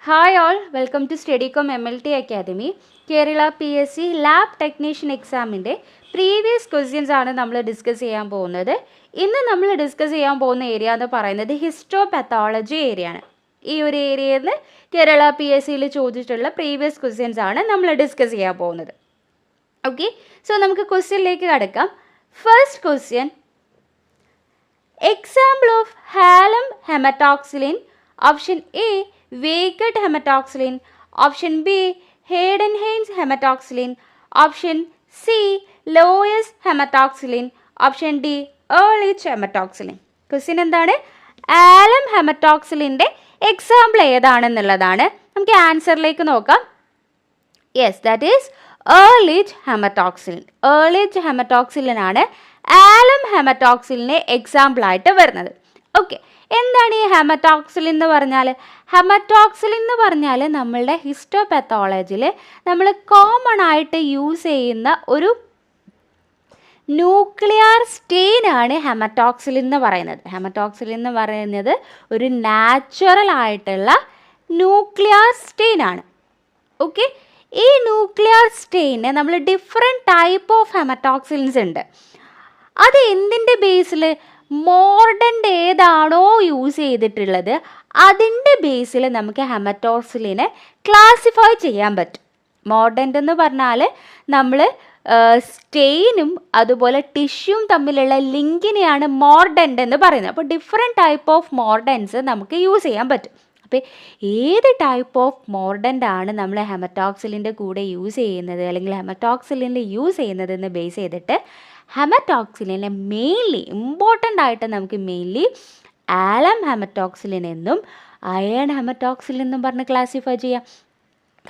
Hi all, welcome to Steadicom MLT Academy. Kerala PSC lab technician എക്സാമിൻ്റെ previous questions ആണ് നമ്മൾ discuss ചെയ്യാൻ പോകുന്നത്. ഇന്ന് നമ്മൾ ഡിസ്കസ് ചെയ്യാൻ പോകുന്ന ഏരിയ എന്ന് പറയുന്നത് ഹിസ്റ്റോപാത്തോളജി ഏരിയ ആണ്. ഈ ഒരു ഏരിയയിൽ നിന്ന് കേരള PSCയിൽ ചോദിച്ചിട്ടുള്ള പ്രീവിയസ് ക്വസ്റ്റ്യൻസ് ആണ് നമ്മൾ ഡിസ്കസ് ചെയ്യാൻ പോകുന്നത്. ഓക്കെ, സോ നമുക്ക് ക്വസ്റ്റ്യനിലേക്ക് കടക്കാം. First question, example of alum haematoxylin. Option A വേഗഡ് haematoxylin, option B Heidenhain's haematoxylin, option C Loyez haematoxylin, option D Ehrlich haematoxylin. Question എന്താണ്? ആലം ഹെമറ്റോക്സിലിൻ്റെ എക്സാമ്പിൾ ഏതാണെന്നുള്ളതാണ്. നമുക്ക് ആൻസറിലേക്ക് നോക്കാം. Yes, that is Ehrlich haematoxylin. Ehrlich haematoxylin ആണ് alum ഹെമറ്റോക്സിലിനെ എക്സാമ്പിളായിട്ട് വരുന്നത്. Okay, എന്താണ് ഈ ഹെമറ്റോക്സിലിൻ എന്ന് പറഞ്ഞാൽ? ഹെമറ്റോക്സിലിൻ എന്ന് പറഞ്ഞാൽ നമ്മളുടെ ഹിസ്റ്റോപാത്തോളജിയിൽ നമ്മൾ കോമൺ ആയിട്ട് യൂസ് ചെയ്യുന്ന ഒരു ന്യൂക്ലിയർ സ്റ്റെയിൻ ആണ് ഹെമറ്റോക്സിലിൻ എന്ന് പറയുന്നത്. ഹെമറ്റോക്സിലിൻ എന്ന് പറയുന്നത് ഒരു നാച്ചുറൽ ആയിട്ടുള്ള ന്യൂക്ലിയർ സ്റ്റെയിൻ ആണ്. ഓക്കെ, ഈ ന്യൂക്ലിയർ സ്റ്റെയിന് നമ്മൾ ഡിഫറെൻറ്റ് ടൈപ്പ് ഓഫ് ഹെമറ്റോക്സിലിൻസ് ഉണ്ട്. അത് എന്തിൻ്റെ ബേസിൽ? മോർഡൻ്റ് ഏതാണോ യൂസ് ചെയ്തിട്ടുള്ളത് അതിൻ്റെ ബേസിൽ നമുക്ക് ഹെമറ്റോക്സിലിനെ ക്ലാസിഫൈ ചെയ്യാൻ പറ്റും. മോർഡൻ്റ് എന്ന് പറഞ്ഞാൽ നമ്മൾ സ്റ്റെയിനും അതുപോലെ ടിഷ്യൂവും തമ്മിലുള്ള ലിങ്കിനെയാണ് മോർഡൻ്റ് എന്ന് പറയുന്നത്. അപ്പോൾ ഡിഫറെൻറ്റ് ടൈപ്പ് ഓഫ് മോർഡൻസ് നമുക്ക് യൂസ് ചെയ്യാൻ പറ്റും. അപ്പോൾ ഏത് ടൈപ്പ് ഓഫ് മോർഡൻ്റ് ആണ് നമ്മൾ ഹെമറ്റോക്സിലിൻ്റെ കൂടെ യൂസ് ചെയ്യുന്നത് അല്ലെങ്കിൽ ഹെമറ്റോക്സിലിൻ്റെ യൂസ് ചെയ്യുന്നതെന്ന് ബേസ് ചെയ്തിട്ട് ഹെമറ്റോക്സിലിനെ മെയിൻലി ഇമ്പോർട്ടൻ്റ് ആയിട്ട് നമുക്ക് മെയിൻലി ആലം ഹെമറ്റോക്സിലിൻ എന്നും അയൺ ഹെമറ്റോക്സിലിൻ എന്നും പറഞ്ഞ് ക്ലാസിഫൈ ചെയ്യാം.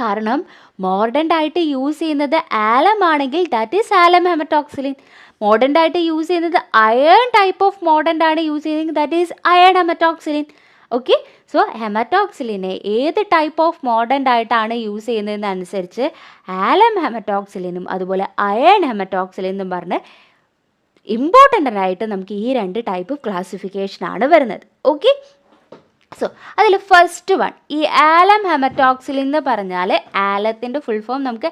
കാരണം മോഡേൺ ആയിട്ട് യൂസ് ചെയ്യുന്നത് ആലം ആണെങ്കിൽ that is alum haematoxylin. Mordant ആയിട്ട് യൂസ് ചെയ്യുന്നത് അയൺ ടൈപ്പ് ഓഫ് മോഡേൺ ആണ് യൂസ് ചെയ്യുന്നത്, that is iron haematoxylin. Okay, so ഹെമറ്റോക്സിലിനെ ഏത് ടൈപ്പ് ഓഫ് മോഡേൺ ആയിട്ടാണ് യൂസ് ചെയ്യുന്നതെന്നനുസരിച്ച് ആലം ഹെമറ്റോക്സിലിനും അതുപോലെ അയൺ ഹെമറ്റോക്സിലിൻ എന്നും പറഞ്ഞ് ഇമ്പോർട്ടൻ്റ് ആയിട്ട് നമുക്ക് ഈ രണ്ട് ടൈപ്പ് ക്ലാസിഫിക്കേഷനാണ് വരുന്നത്. ഓക്കെ, സോ അതിൽ ഫസ്റ്റ് വൺ, ഈ ആലം ഹെമറ്റോക്സിലിൻ എന്ന് പറഞ്ഞാൽ ആലത്തിൻ്റെ ഫുൾ ഫോം നമുക്ക്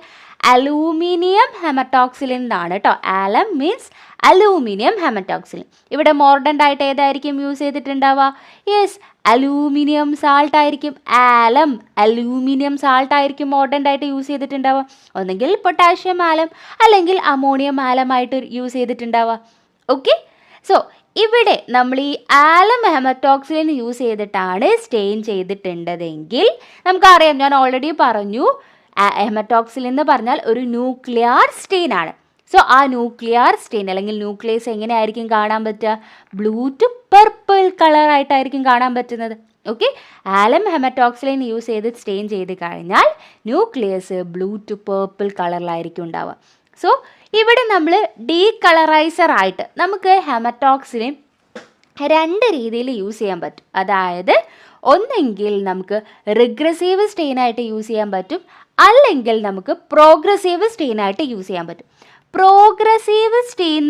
അലൂമിനിയം ഹെമറ്റോക്സിലിൻ എന്നാണ് കേട്ടോ. ആലം മീൻസ് അലൂമിനിയം ഹെമറ്റോക്സിലിൻ. ഇവിടെ മോർഡൻ്റ് ആയിട്ട് ഏതായിരിക്കും യൂസ് ചെയ്തിട്ടുണ്ടാവുക? യെസ്, അലൂമിനിയം സാൾട്ട് ആയിരിക്കും. ആലം അലൂമിനിയം സാൾട്ട് ആയിരിക്കും മോർഡൻ്റ് ആയിട്ട് യൂസ് ചെയ്തിട്ടുണ്ടാവുക. ഒന്നെങ്കിൽ പൊട്ടാഷ്യം ആലം അല്ലെങ്കിൽ അമോണിയം ആലമായിട്ട് യൂസ് ചെയ്തിട്ടുണ്ടാവുക. ഓക്കെ, സോ ഇവിടെ നമ്മൾ ഈ ആലം ഹെമറ്റോക്സിലിൻ യൂസ് ചെയ്തിട്ടാണ് സ്റ്റെയിൻ ചെയ്തിട്ടുണ്ടതെങ്കിൽ നമുക്കറിയാം, ഞാൻ ഓൾറെഡി പറഞ്ഞു, ഹെമറ്റോക്സിലിൻ എന്ന് പറഞ്ഞാൽ ഒരു ന്യൂക്ലിയർ സ്റ്റെയിൻ ആണ്. സോ ആ ന്യൂക്ലിയർ സ്റ്റെയിൻ അല്ലെങ്കിൽ ന്യൂക്ലിയസ് എങ്ങനെയായിരിക്കും കാണാൻ പറ്റുക? ബ്ലൂ ടു പർപ്പിൾ കളറായിട്ടായിരിക്കും കാണാൻ പറ്റുന്നത്. ഓക്കെ, ആലം ഹെമറ്റോക്സിലിൻ യൂസ് ചെയ്ത് സ്റ്റെയിൻ ചെയ്ത് കഴിഞ്ഞാൽ ന്യൂക്ലിയസ് ബ്ലൂ ടു പർപ്പിൾ കളറിലായിരിക്കും ഉണ്ടാവുക. സോ ഇവിടെ നമ്മൾ ഡീകളറൈസർ ആയിട്ട് നമുക്ക് ഹെമറ്റോക്സിലിൻ രണ്ട് രീതിയിൽ യൂസ് ചെയ്യാൻ പറ്റും. അതായത് ഒന്നെങ്കിൽ നമുക്ക് റിഗ്രസീവ് സ്റ്റെയിനായിട്ട് യൂസ് ചെയ്യാൻ പറ്റും, അല്ലെങ്കിൽ നമുക്ക് പ്രോഗ്രസീവ് സ്റ്റെയിനായിട്ട് യൂസ് ചെയ്യാൻ പറ്റും. പ്രോഗ്രസീവ് സ്റ്റെയിൻ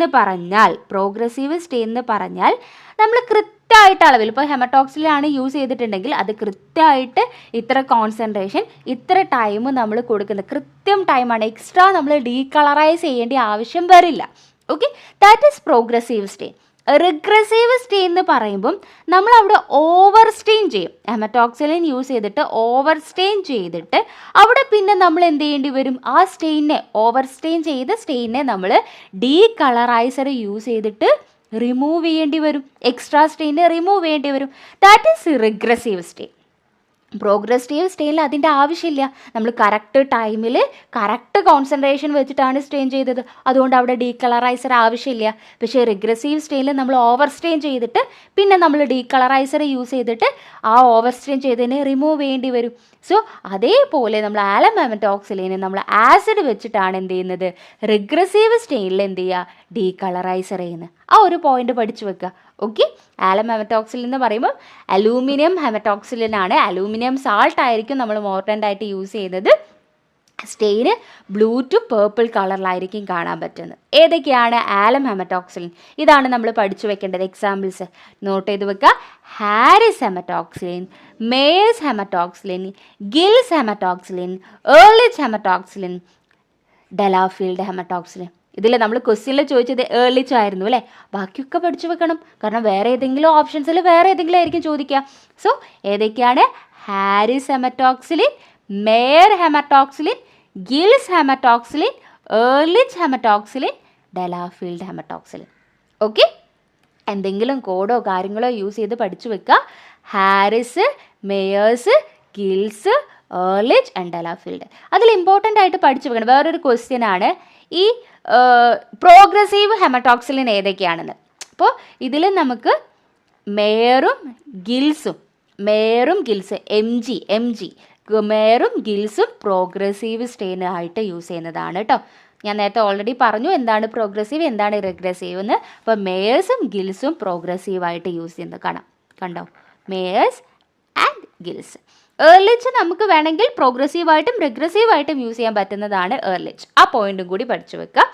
എന്ന് പറഞ്ഞാൽ നമ്മൾ കൃത്യമായിട്ട് അളവിൽ, ഇപ്പോൾ ഹെമറ്റോക്സിലാണ് യൂസ് ചെയ്തിട്ടുണ്ടെങ്കിൽ അത് കൃത്യമായിട്ട് ഇത്ര കോൺസെൻട്രേഷൻ ഇത്ര ടൈം നമ്മൾ കൊടുക്കുന്നത് കൃത്യം ടൈമാണ്. എക്സ്ട്രാ നമ്മൾ ഡീകളറൈസ് ചെയ്യേണ്ട ആവശ്യം വരില്ല. Okay, that is progressive stain. Regressive stain എന്ന് പറയുമ്പം നമ്മൾ അവിടെ ഓവർ സ്റ്റെയിൻ ചെയ്യും. ഹെമറ്റോക്സിലിൻ യൂസ് ചെയ്തിട്ട് ഓവർ സ്റ്റെയിൻ ചെയ്തിട്ട് അവിടെ പിന്നെ നമ്മൾ എന്ത് ചെയ്യേണ്ടി വരും? ആ സ്റ്റെയിനെ, ഓവർ സ്റ്റെയിൻ ചെയ്ത സ്റ്റെയിനെ നമ്മൾ ഡീകളറൈസർ യൂസ് ചെയ്തിട്ട് റിമൂവ് ചെയ്യേണ്ടി വരും. എക്സ്ട്രാ സ്റ്റെയിനെ റിമൂവ് ചെയ്യേണ്ടി വരും. That is regressive stain. Progressive സ്റ്റെയിനിൽ അതിൻ്റെ ആവശ്യമില്ല. നമ്മൾ കറക്റ്റ് ടൈമിൽ കറക്റ്റ് കോൺസെൻട്രേഷൻ വെച്ചിട്ടാണ് സ്റ്റെയിൻ ചെയ്തത്, അതുകൊണ്ട് അവിടെ ഡീകളറൈസർ ആവശ്യമില്ല. പക്ഷേ റിഗ്രസീവ് സ്റ്റെയിനിൽ നമ്മൾ ഓവർ സ്റ്റെയിൻ ചെയ്തിട്ട് പിന്നെ നമ്മൾ ഡീകളറൈസർ യൂസ് ചെയ്തിട്ട് ആ ഓവർ സ്റ്റെയിൻ ചെയ്തതിനെ റിമൂവ് ചെയ്യേണ്ടി വരും. സോ അതേപോലെ നമ്മൾ ആലം ഹെമറ്റോക്സിലിനെ നമ്മൾ ആസിഡ് വെച്ചിട്ടാണ് എന്ത് ചെയ്യുന്നത്? റിഗ്രസീവ് സ്റ്റെയിനിൽ എന്ത് ചെയ്യുക? ഡീകളറൈസർ ചെയ്യുന്നത്. ആ ഒരു പോയിന്റ് പഠിച്ചു വെക്കുക. ഓക്കെ, ആലം ഹെമറ്റോക്സിലിൻ എന്ന് പറയുമ്പോൾ അലൂമിനിയം ഹെമറ്റോക്സിലിൻ ആണ്. അലൂമിനിയം സാൾട്ട് ആയിരിക്കും നമ്മൾ മോർഡൻ്റ് ആയിട്ട് യൂസ് ചെയ്യുന്നത്. സ്റ്റെയിന് ബ്ലൂ ടു പേർപ്പിൾ കളറിലായിരിക്കും കാണാൻ പറ്റുന്നത്. ഏതൊക്കെയാണ് ആലം ഹെമറ്റോക്സിലിൻ? ഇതാണ് നമ്മൾ പഠിച്ചു വെക്കേണ്ടത്. എക്സാമ്പിൾസ് നോട്ട് ചെയ്ത് വെക്കുക. Harris haematoxylin, Mayer's haematoxylin, Gill's haematoxylin, Ehrlich haematoxylin, Delafield haematoxylin. ഇതിൽ നമ്മൾ ക്വസ്റ്റ്യനിൽ ചോദിച്ചത് ഏർലിച്ച് ആയിരുന്നു അല്ലേ? ബാക്കിയൊക്കെ പഠിച്ചു വെക്കണം, കാരണം വേറെ ഏതെങ്കിലും ഓപ്ഷൻസിൽ വേറെ ഏതെങ്കിലും ആയിരിക്കും ചോദിക്കുക. സോ ഏതൊക്കെയാണ്? Harris haematoxylin, Mayer haematoxylin, Gill's haematoxylin, Ehrlich haematoxylin, Delafield haematoxylin. Okay, എന്തെങ്കിലും കോഡോ കാര്യങ്ങളോ യൂസ് ചെയ്ത് പഠിച്ചു വെക്കുക. Harris, Mayer's, Gill's, Ehrlich and Delafield. അതിൽ ഇമ്പോർട്ടൻ്റ് ആയിട്ട് പഠിച്ചു വെക്കണം. വേറൊരു ക്വസ്റ്റ്യൻ ആണ് ഈ പ്രോഗ്രസീവ് ഹെമറ്റോക്സിലിൻ ഏതൊക്കെയാണെന്ന്. അപ്പോൾ ഇതിൽ നമുക്ക് മേയറും ഗിൽസും മേയറും ഗിൽസും പ്രോഗ്രസീവ് സ്റ്റെയിൻ ആയിട്ട് യൂസ് ചെയ്യുന്നതാണ് കേട്ടോ. ഞാൻ നേരത്തെ ഓൾറെഡി പറഞ്ഞു എന്താണ് പ്രോഗ്രസീവ് എന്താണ് റിഗ്രസീവ് എന്ന്. അപ്പോൾ മേയേഴ്സും ഗിൽസും പ്രോഗ്രസീവായിട്ട് യൂസ് ചെയ്യുന്നത് കണ്ടോ, മേയേഴ്സ് ആൻഡ് ഗിൽസ്. ഏർലിച്ച് നമുക്ക് വേണമെങ്കിൽ പ്രോഗ്രസീവായിട്ടും റിഗ്രസീവായിട്ടും യൂസ് ചെയ്യാൻ പറ്റുന്നതാണ് ഏർലിച്ച്. ആ പോയിന്റും കൂടി പഠിച്ചു വെക്കുക.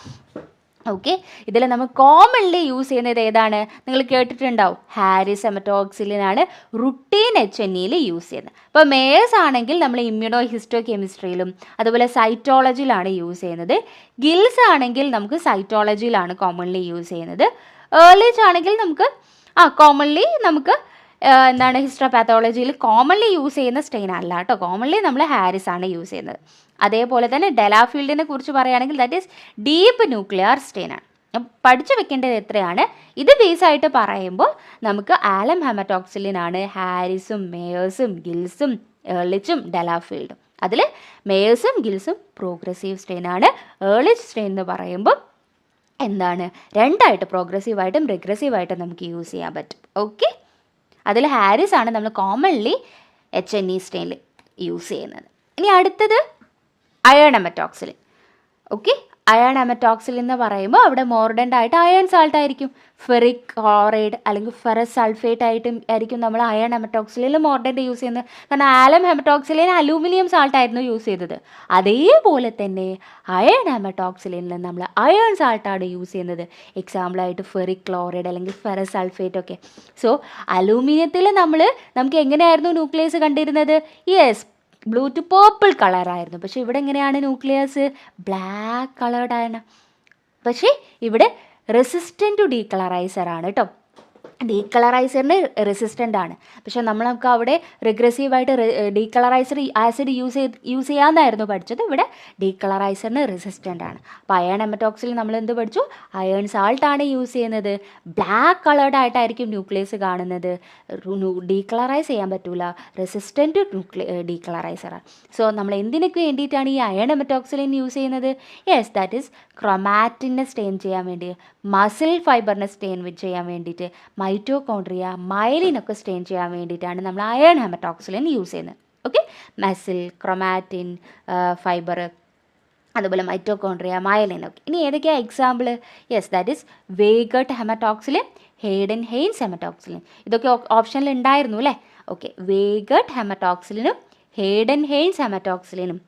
ഓക്കെ, ഇതിൽ നമ്മൾ കോമൺലി യൂസ് ചെയ്യുന്നത് ഏതാണ്? നിങ്ങൾ കേട്ടിട്ടുണ്ടാവും, ഹാരിസ് ഹെമറ്റോക്സിലിനാണ് റുട്ടീൻ HNEയിൽ യൂസ് ചെയ്യുന്നത്. അപ്പോൾ മേയേഴ്സ് ആണെങ്കിൽ നമ്മൾ ഇമ്മ്യൂണോ ഹിസ്റ്റോ കെമിസ്ട്രിയിലും അതുപോലെ സൈറ്റോളജിയിലാണ് യൂസ് ചെയ്യുന്നത്. ഗിൽസ് ആണെങ്കിൽ നമുക്ക് സൈറ്റോളജിയിലാണ് കോമൺലി യൂസ് ചെയ്യുന്നത്. ഏർലിച്ച് ആണെങ്കിൽ നമുക്ക് കോമൺലി നമുക്ക് എന്താണ് ഹിസ്റ്റോപാത്തോളജിയിൽ കോമൺലി യൂസ് ചെയ്യുന്ന സ്റ്റെയിൻ അല്ല കേട്ടോ. കോമൺലി നമ്മൾ ഹാരിസ് ആണ് യൂസ് ചെയ്യുന്നത്. അതേപോലെ തന്നെ ഡെലാഫീൽഡിനെ കുറിച്ച് പറയുകയാണെങ്കിൽ that is deep nuclear stain ആണ്. പഠിച്ചു വെക്കേണ്ടത് എത്രയാണ്? ഇത് ബേസായിട്ട് പറയുമ്പോൾ നമുക്ക് ആലം ഹെമറ്റോക്സിലിൻ ആണ് ഹാരിസും മേയേഴ്സും ഗിൽസും ഏർലിച്ചും ഡെലാഫീൽഡും. അതിൽ മേയേഴ്സും ഗിൽസും പ്രോഗ്രസീവ് സ്റ്റെയിൻ ആണ്. ഏർലിച്ച് സ്റ്റെയിൻ എന്ന് പറയുമ്പോൾ എന്താണ്, രണ്ടായിട്ട് പ്രോഗ്രസീവായിട്ടും റിഗ്രസീവായിട്ടും നമുക്ക് യൂസ് ചെയ്യാൻ പറ്റും. ഓക്കെ, അതിൽ ഹാരിസ് ആണ് നമ്മൾ കോമൺലി HNE സ്റ്റെയിനിൽ യൂസ് ചെയ്യുന്നത്. ഇനി അടുത്തത് iron haematoxylin. Okay, iron haematoxylin എന്ന് പറയുമ്പോൾ അവിടെ മോർഡൻ്റ് ആയിട്ട് അയേൺ സാൾട്ട് ആയിരിക്കും. ഫെറിക് ക്ലോറൈഡ് അല്ലെങ്കിൽ ഫെറസ് സൾഫേറ്റ് ആയിരിക്കും നമ്മൾ അയേൺ ഹെമറ്റോക്സിലിൽ മോർഡൻ്റ് യൂസ് ചെയ്യുന്നത്. കാരണം ആലം ഹെമറ്റോക്സിലിൻ അലൂമിനിയം സാൾട്ട് ആയിരുന്നു യൂസ് ചെയ്തത്. അതേപോലെ തന്നെ അയേൺ ഹെമറ്റോക്സിലിനിൽ നമ്മൾ അയേൺ സാൾട്ടാണ് യൂസ് ചെയ്യുന്നത്. എക്സാമ്പിളായിട്ട് ഫെറിക് ക്ലോറൈഡ് അല്ലെങ്കിൽ ഫെറസ് സൾഫേറ്റ് ഒക്കെ. സോ അലൂമിനിയത്തിൽ നമുക്ക് എങ്ങനെയായിരുന്നു ന്യൂക്ലിയസ് കണ്ടിരുന്നത്? യെസ്, ബ്ലൂ ടു പേർപ്പിൾ കളറായിരുന്നു. പക്ഷേ ഇവിടെ എങ്ങനെയാണ് ന്യൂക്ലിയസ്? ബ്ലാക്ക് കളേർഡാണ്. പക്ഷേ ഇവിടെ റെസിസ്റ്റൻ്റ് ടു ഡീകളറൈസർ ആണ് കേട്ടോ. ഡീകളറൈസറിന് റെസിസ്റ്റൻ്റ് ആണ്. പക്ഷേ നമുക്ക് അവിടെ റിഗ്രസീവായിട്ട് ഡീകളറൈസർ ആസിഡ് യൂസ് ചെയ്യാമെന്നായിരുന്നു പഠിച്ചത്. ഇവിടെ ഡീകളറൈസറിന് റെസിസ്റ്റൻ്റ് ആണ്. അപ്പോൾ അയേൺ ഹെമറ്റോക്സിൽ നമ്മൾ എന്ത് പഠിച്ചു? അയേൺ സാൾട്ടാണ് യൂസ് ചെയ്യുന്നത്. ബ്ലാക്ക് കളേർഡ് ആയിട്ടായിരിക്കും ന്യൂക്ലിയസ് കാണുന്നത്. ഡീകളറൈസ് ചെയ്യാൻ പറ്റില്ല, റെസിസ്റ്റൻ്റ് ഡീകളറൈസറാണ്. സോ നമ്മൾ എന്തിനൊക്കെ വേണ്ടിയിട്ടാണ് ഈ അയേൺ ഹെമറ്റോക്സിലിൻ യൂസ് ചെയ്യുന്നത്? യെസ്, ദാറ്റ് ഈസ് ക്രൊമാറ്റിനെ സ്റ്റെയിൻ ചെയ്യാൻ വേണ്ടി, മസിൽ ഫൈബറിനെ സ്റ്റെയിൻ ചെയ്യാൻ വേണ്ടിയിട്ട്, മൈറ്റോകോൺട്രിയ മൈലിനൊക്കെ സ്റ്റെയിൻ ചെയ്യാൻ വേണ്ടിയിട്ടാണ് നമ്മൾ അയേൺ ഹെമറ്റോക്സിലിൻ യൂസ് ചെയ്യുന്നത്. ഓക്കെ, മസിൽ, ക്രൊമാറ്റിൻ, ഫൈബർ, അതുപോലെ മൈറ്റോകോൺട്രിയ മൈലിനൊക്കെ. ഇനി ഏതൊക്കെയാണ് എക്സാമ്പിൾ? യെസ്, ദാറ്റ് ഈസ് വേഗട്ട് ഹെമറ്റോക്സിലിൻ, ഹെയ്ഡൻ ഹെയ്ൻസ് ഹെമറ്റോക്സിലിൻ. ഇതൊക്കെ ഓപ്ഷനിൽ ഉണ്ടായിരുന്നു അല്ലേ? ഓക്കെ, വേഗട്ട് ഹെമറ്റോക്സിലിനും ഹെയ്ഡൻ ഹെയ്ൻസ് ഹെമറ്റോക്സിലിനും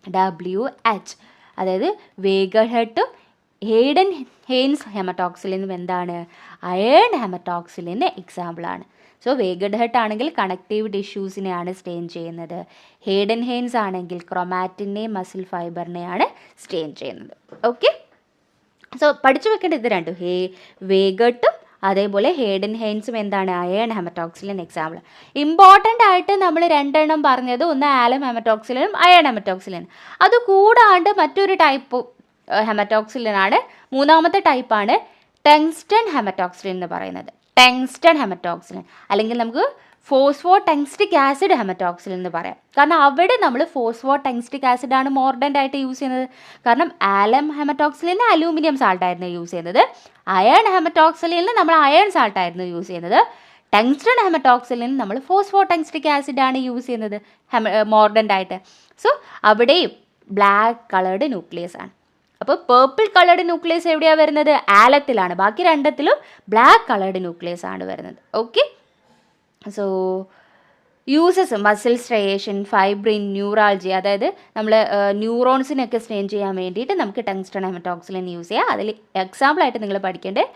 WH, അതായത് വേഗട്ടും ഹെയ്ഡൻ ഹെയ്ൻസ് ഹെമറ്റോക്സിലിനും എന്താണ്? അയേൺ ഹെമറ്റോക്സിലിൻ്റെ എക്സാമ്പിളാണ്. സോ വേഗഡ് ഹെട്ട് ആണെങ്കിൽ കണക്റ്റീവ് ടിഷ്യൂസിനെയാണ് സ്റ്റെയിൻ ചെയ്യുന്നത്. ഹെയ്ഡൻ ഹെയ്ൻസ് ആണെങ്കിൽ ക്രൊമാറ്റിനെയും മസിൽ ഫൈബറിനെയാണ് സ്റ്റെയിൻ ചെയ്യുന്നത്. ഓക്കെ, സോ പഠിച്ചു വെക്കേണ്ടത് ഇത് രണ്ടും, വേഗട്ടും അതേപോലെ ഹെയ്ഡൻ ഹെയ്ൻസും എന്താണ്? Iron haematoxylin example. ഇമ്പോർട്ടൻ്റ് ആയിട്ട് നമ്മൾ രണ്ടെണ്ണം പറഞ്ഞത്, ഒന്ന് ആലം ഹെമറ്റോക്സിലിനും അയേൺ ഹെമറ്റോക്സിലിനും. അത് കൂടാണ്ട് മറ്റൊരു ടൈപ്പ് ഹെമറ്റോക്സിലിനാണ്, മൂന്നാമത്തെ ടൈപ്പാണ് ടങ്സ്റ്റൺ ഹെമറ്റോക്സിലിൻ എന്ന് പറയുന്നത്. ടങ്സ്റ്റൺ ഹെമറ്റോക്സിലിൻ അല്ലെങ്കിൽ നമുക്ക് ഫോസ്ഫോ ടങ്സ്റ്റിക് ആസിഡ് ഹെമറ്റോക്സിലിൻ എന്ന് പറയാം. കാരണം അവിടെ നമ്മൾ ഫോസ്ഫോ ടങ്സ്റ്റിക് ആസിഡാണ് മോർഡൻ്റ് ആയിട്ട് യൂസ് ചെയ്യുന്നത്. കാരണം ആലം ഹെമറ്റോക്സിലിന് അലൂമിനിയം സാൾട്ടായിരുന്നു യൂസ് ചെയ്യുന്നത്. അയേൺ ഹെമറ്റോക്സിലിന് നമ്മൾ അയേൺ സാൾട്ടായിരുന്നു യൂസ് ചെയ്യുന്നത്. ടങ്സ്റ്റൺ ഹെമറ്റോക്സിലിന് നമ്മൾ ഫോസ്ഫോ ടങ്സ്റ്റിക് ആസിഡാണ് യൂസ് ചെയ്യുന്നത് മോർഡൻ്റ് ആയിട്ട്. സോ അവിടെയും ബ്ലാക്ക് കളേർഡ് ന്യൂക്ലിയസ് ആണ്. അപ്പോൾ പേർപ്പിൾ കളേർഡ് ന്യൂക്ലിയസ് എവിടെയാണ് വരുന്നത്? ആലത്തിലാണ്. ബാക്കി രണ്ടത്തിലും ബ്ലാക്ക് കളേർഡ് ന്യൂക്ലിയസ് ആണ് വരുന്നത്. Okay, so uses muscle striation, fibrin, neuroglia, അതായത് നമ്മൾ ന്യൂറോൺസിനൊക്കെ സ്ട്രെയിൻ ചെയ്യാൻ വേണ്ടിയിട്ട് നമുക്ക് ടങ്സ്റ്റൺ ഹെമറ്റോക്സിലിൻ യൂസ് ചെയ്യാം. അതിൽ എക്സാമ്പിളായിട്ട് നിങ്ങൾ പഠിക്കേണ്ടത്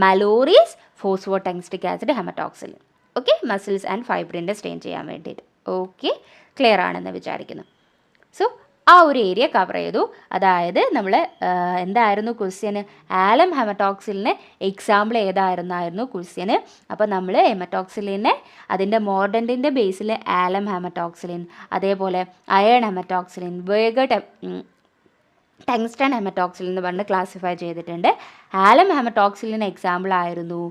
Mallory's phosphotungstic acid haematoxylin. Okay, muscles and ഫൈബ്രിൻ്റെ സ്ട്രെയിൻ ചെയ്യാൻ വേണ്ടിയിട്ട്. ഓക്കെ, ക്ലിയർ ആണെന്ന് വിചാരിക്കുന്നു. സോ ആ ഒരു ഏരിയ കവർ ചെയ്തു. അതായത് നമ്മൾ എന്തായിരുന്നു ക്വസ്റ്റ്യന്, ആലം ഹെമറ്റോക്സിലിന് എക്സാമ്പിൾ ഏതായിരുന്നായിരുന്നു ക്വസ്റ്റ്യന്. അപ്പോൾ നമ്മൾ ഹെമറ്റോക്സിലിനെ അതിൻ്റെ മോർഡൻറ്റിൻ്റെ ബേസിൽ ആലം ഹെമറ്റോക്സിലിൻ, അതേപോലെ അയൺ ഹെമറ്റോക്സിലിൻ, ടങ്സ്റ്റൺ ഹെമറ്റോക്സിലിൻ എന്ന് പറഞ്ഞ് ക്ലാസിഫൈ ചെയ്തിട്ടുണ്ട്. ആലം ഹെമറ്റോക്സിലിൻ എക്സാമ്പിൾ ആയിരുന്നു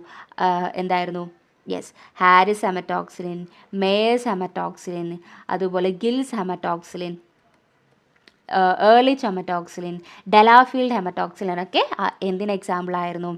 എന്തായിരുന്നു, yes, Harris haematoxylin, Mayer's haematoxylin, അതുപോലെ Gill's haematoxylin, Ehrlich haematoxylin, Delafield haematoxylin ഒക്കെ എന്തിന് എക്സാമ്പിൾ ആയിരുന്നു?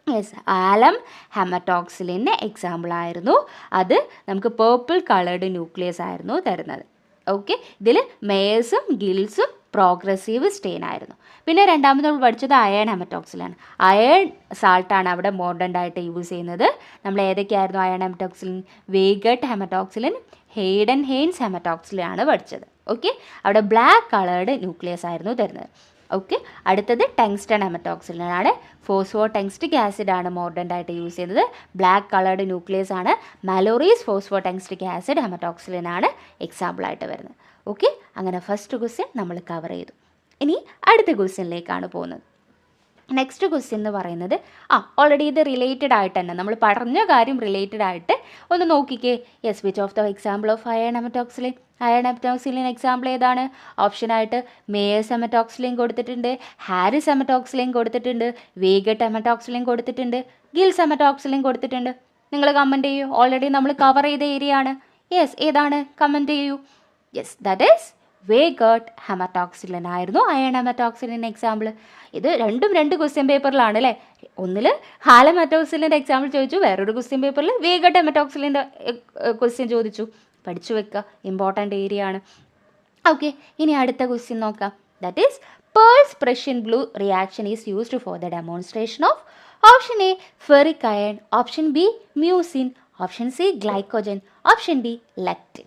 യെസ്, ആലം ഹെമറ്റോക്സിലിന് എക്സാമ്പിൾ ആയിരുന്നു. അത് നമുക്ക് പേർപ്പിൾ കളേർഡ് ന്യൂക്ലിയസ് ആയിരുന്നു തരുന്നത്. ഓക്കെ, ഇതിൽ മേയേഴ്സും ഗിൽസും പ്രോഗ്രസീവ് സ്റ്റെയിൻ ആയിരുന്നു. പിന്നെ രണ്ടാമത് നമ്മൾ പഠിച്ചത് അയൺ ഹെമറ്റോക്സിലാണ്. അയൺ സാൾട്ടാണ് അവിടെ മോഡേൺ ആയിട്ട് യൂസ് ചെയ്യുന്നത്. നമ്മൾ ഏതൊക്കെയായിരുന്നു അയൺ ഹെമറ്റോക്സിലിൻ? വേഗട്ട് ഹെമറ്റോക്സിലിൻ, ഹെയ്ഡൻ ഹെയ്ൻസ് ഹെമറ്റോക്സിലിൻ ആണ് പഠിച്ചത്. ഓക്കെ, അവിടെ ബ്ലാക്ക് കളേർഡ് ന്യൂക്ലിയസ് ആയിരുന്നു തരുന്നത്. ഓക്കെ, അടുത്തത് ടങ്സ്റ്റൺ ഹെമറ്റോക്സിലിൻ ആണ്. ഫോസ്ഫോ ടങ്സ്റ്റിക് ആസിഡ് ആണ് മോഡേൺ ആയിട്ട് യൂസ് ചെയ്യുന്നത്. ബ്ലാക്ക് കളേർഡ് ന്യൂക്ലിയസ് ആണ്. മലോറീസ് ഫോസ്ഫോ ടങ്സ്റ്റിക് ആസിഡ് ഹെമറ്റോക്സിലിൻ ആണ് എക്സാമ്പിൾ ആയിട്ട് വരുന്നത്. ഓക്കെ, അങ്ങനെ ഫസ്റ്റ് ക്വസ്റ്റ്യൻ നമ്മൾ കവർ ചെയ്തു. ഇനി അടുത്ത ക്വസ്റ്റ്യനിലേക്കാണ് പോകുന്നത്. നെക്സ്റ്റ് ക്വസ്റ്റ്യൻ എന്ന് പറയുന്നത് ഓൾറെഡി ഇത് റിലേറ്റഡ് ആയിട്ട് തന്നെ നമ്മൾ പറഞ്ഞ കാര്യം റിലേറ്റഡ് ആയിട്ട് ഒന്ന് നോക്കിക്കേ. Yes, which of the example of iron haematoxylin? Iron haematoxylin example ഏതാണ്? ഓപ്ഷനായിട്ട് മേയേഴ്സ് ഹെമറ്റോക്സിലിൻ കൊടുത്തിട്ടുണ്ട്, ഹാരിസ് ഹെമറ്റോക്സിലിൻ കൊടുത്തിട്ടുണ്ട്, വേഗട്ട് ഹെമറ്റോക്സിലിൻ കൊടുത്തിട്ടുണ്ട്, ഗിൽസ് ഹെമറ്റോക്സിലിൻ കൊടുത്തിട്ടുണ്ട്. നിങ്ങൾ കമൻറ്റ് ചെയ്യൂ. ഓൾറെഡി നമ്മൾ കവർ ചെയ്ത ഏരിയ ആണ്. യെസ്, ഏതാണ്? കമൻറ്റ് ചെയ്യൂ. യെസ്, ദാറ്റ് ഈസ് വേഗട്ട് ഹെമറ്റോക്സിലിൻ ആയിരുന്നു അയൺ ഹെമറ്റോക്സിലിൻ എക്സാമ്പിൾ. ഇത് രണ്ടും രണ്ട് ക്വസ്റ്റ്യൻ പേപ്പറിലാണ് അല്ലേ. ഒന്നിൽ ഹാലം ഹെമറ്റോക്സിലിൻ്റെ എക്സാമ്പിൾ ചോദിച്ചു, വേറൊരു ക്വസ്റ്റ്യൻ പേപ്പറിൽ വേഗട്ട് ഹെമറ്റോക്സിലിൻ്റെ ക്വസ്റ്റ്യൻ ചോദിച്ചു. പഠിച്ചു വെക്കുക, ഇമ്പോർട്ടൻ്റ് ഏരിയ ആണ്. ഓക്കെ, ഇനി അടുത്ത ക്വസ്റ്റ്യൻ നോക്കാം. That is Perls Prussian blue reaction is used for the demonstration of option A ferric iron, option B mucin, option C glycogen, option D lectin.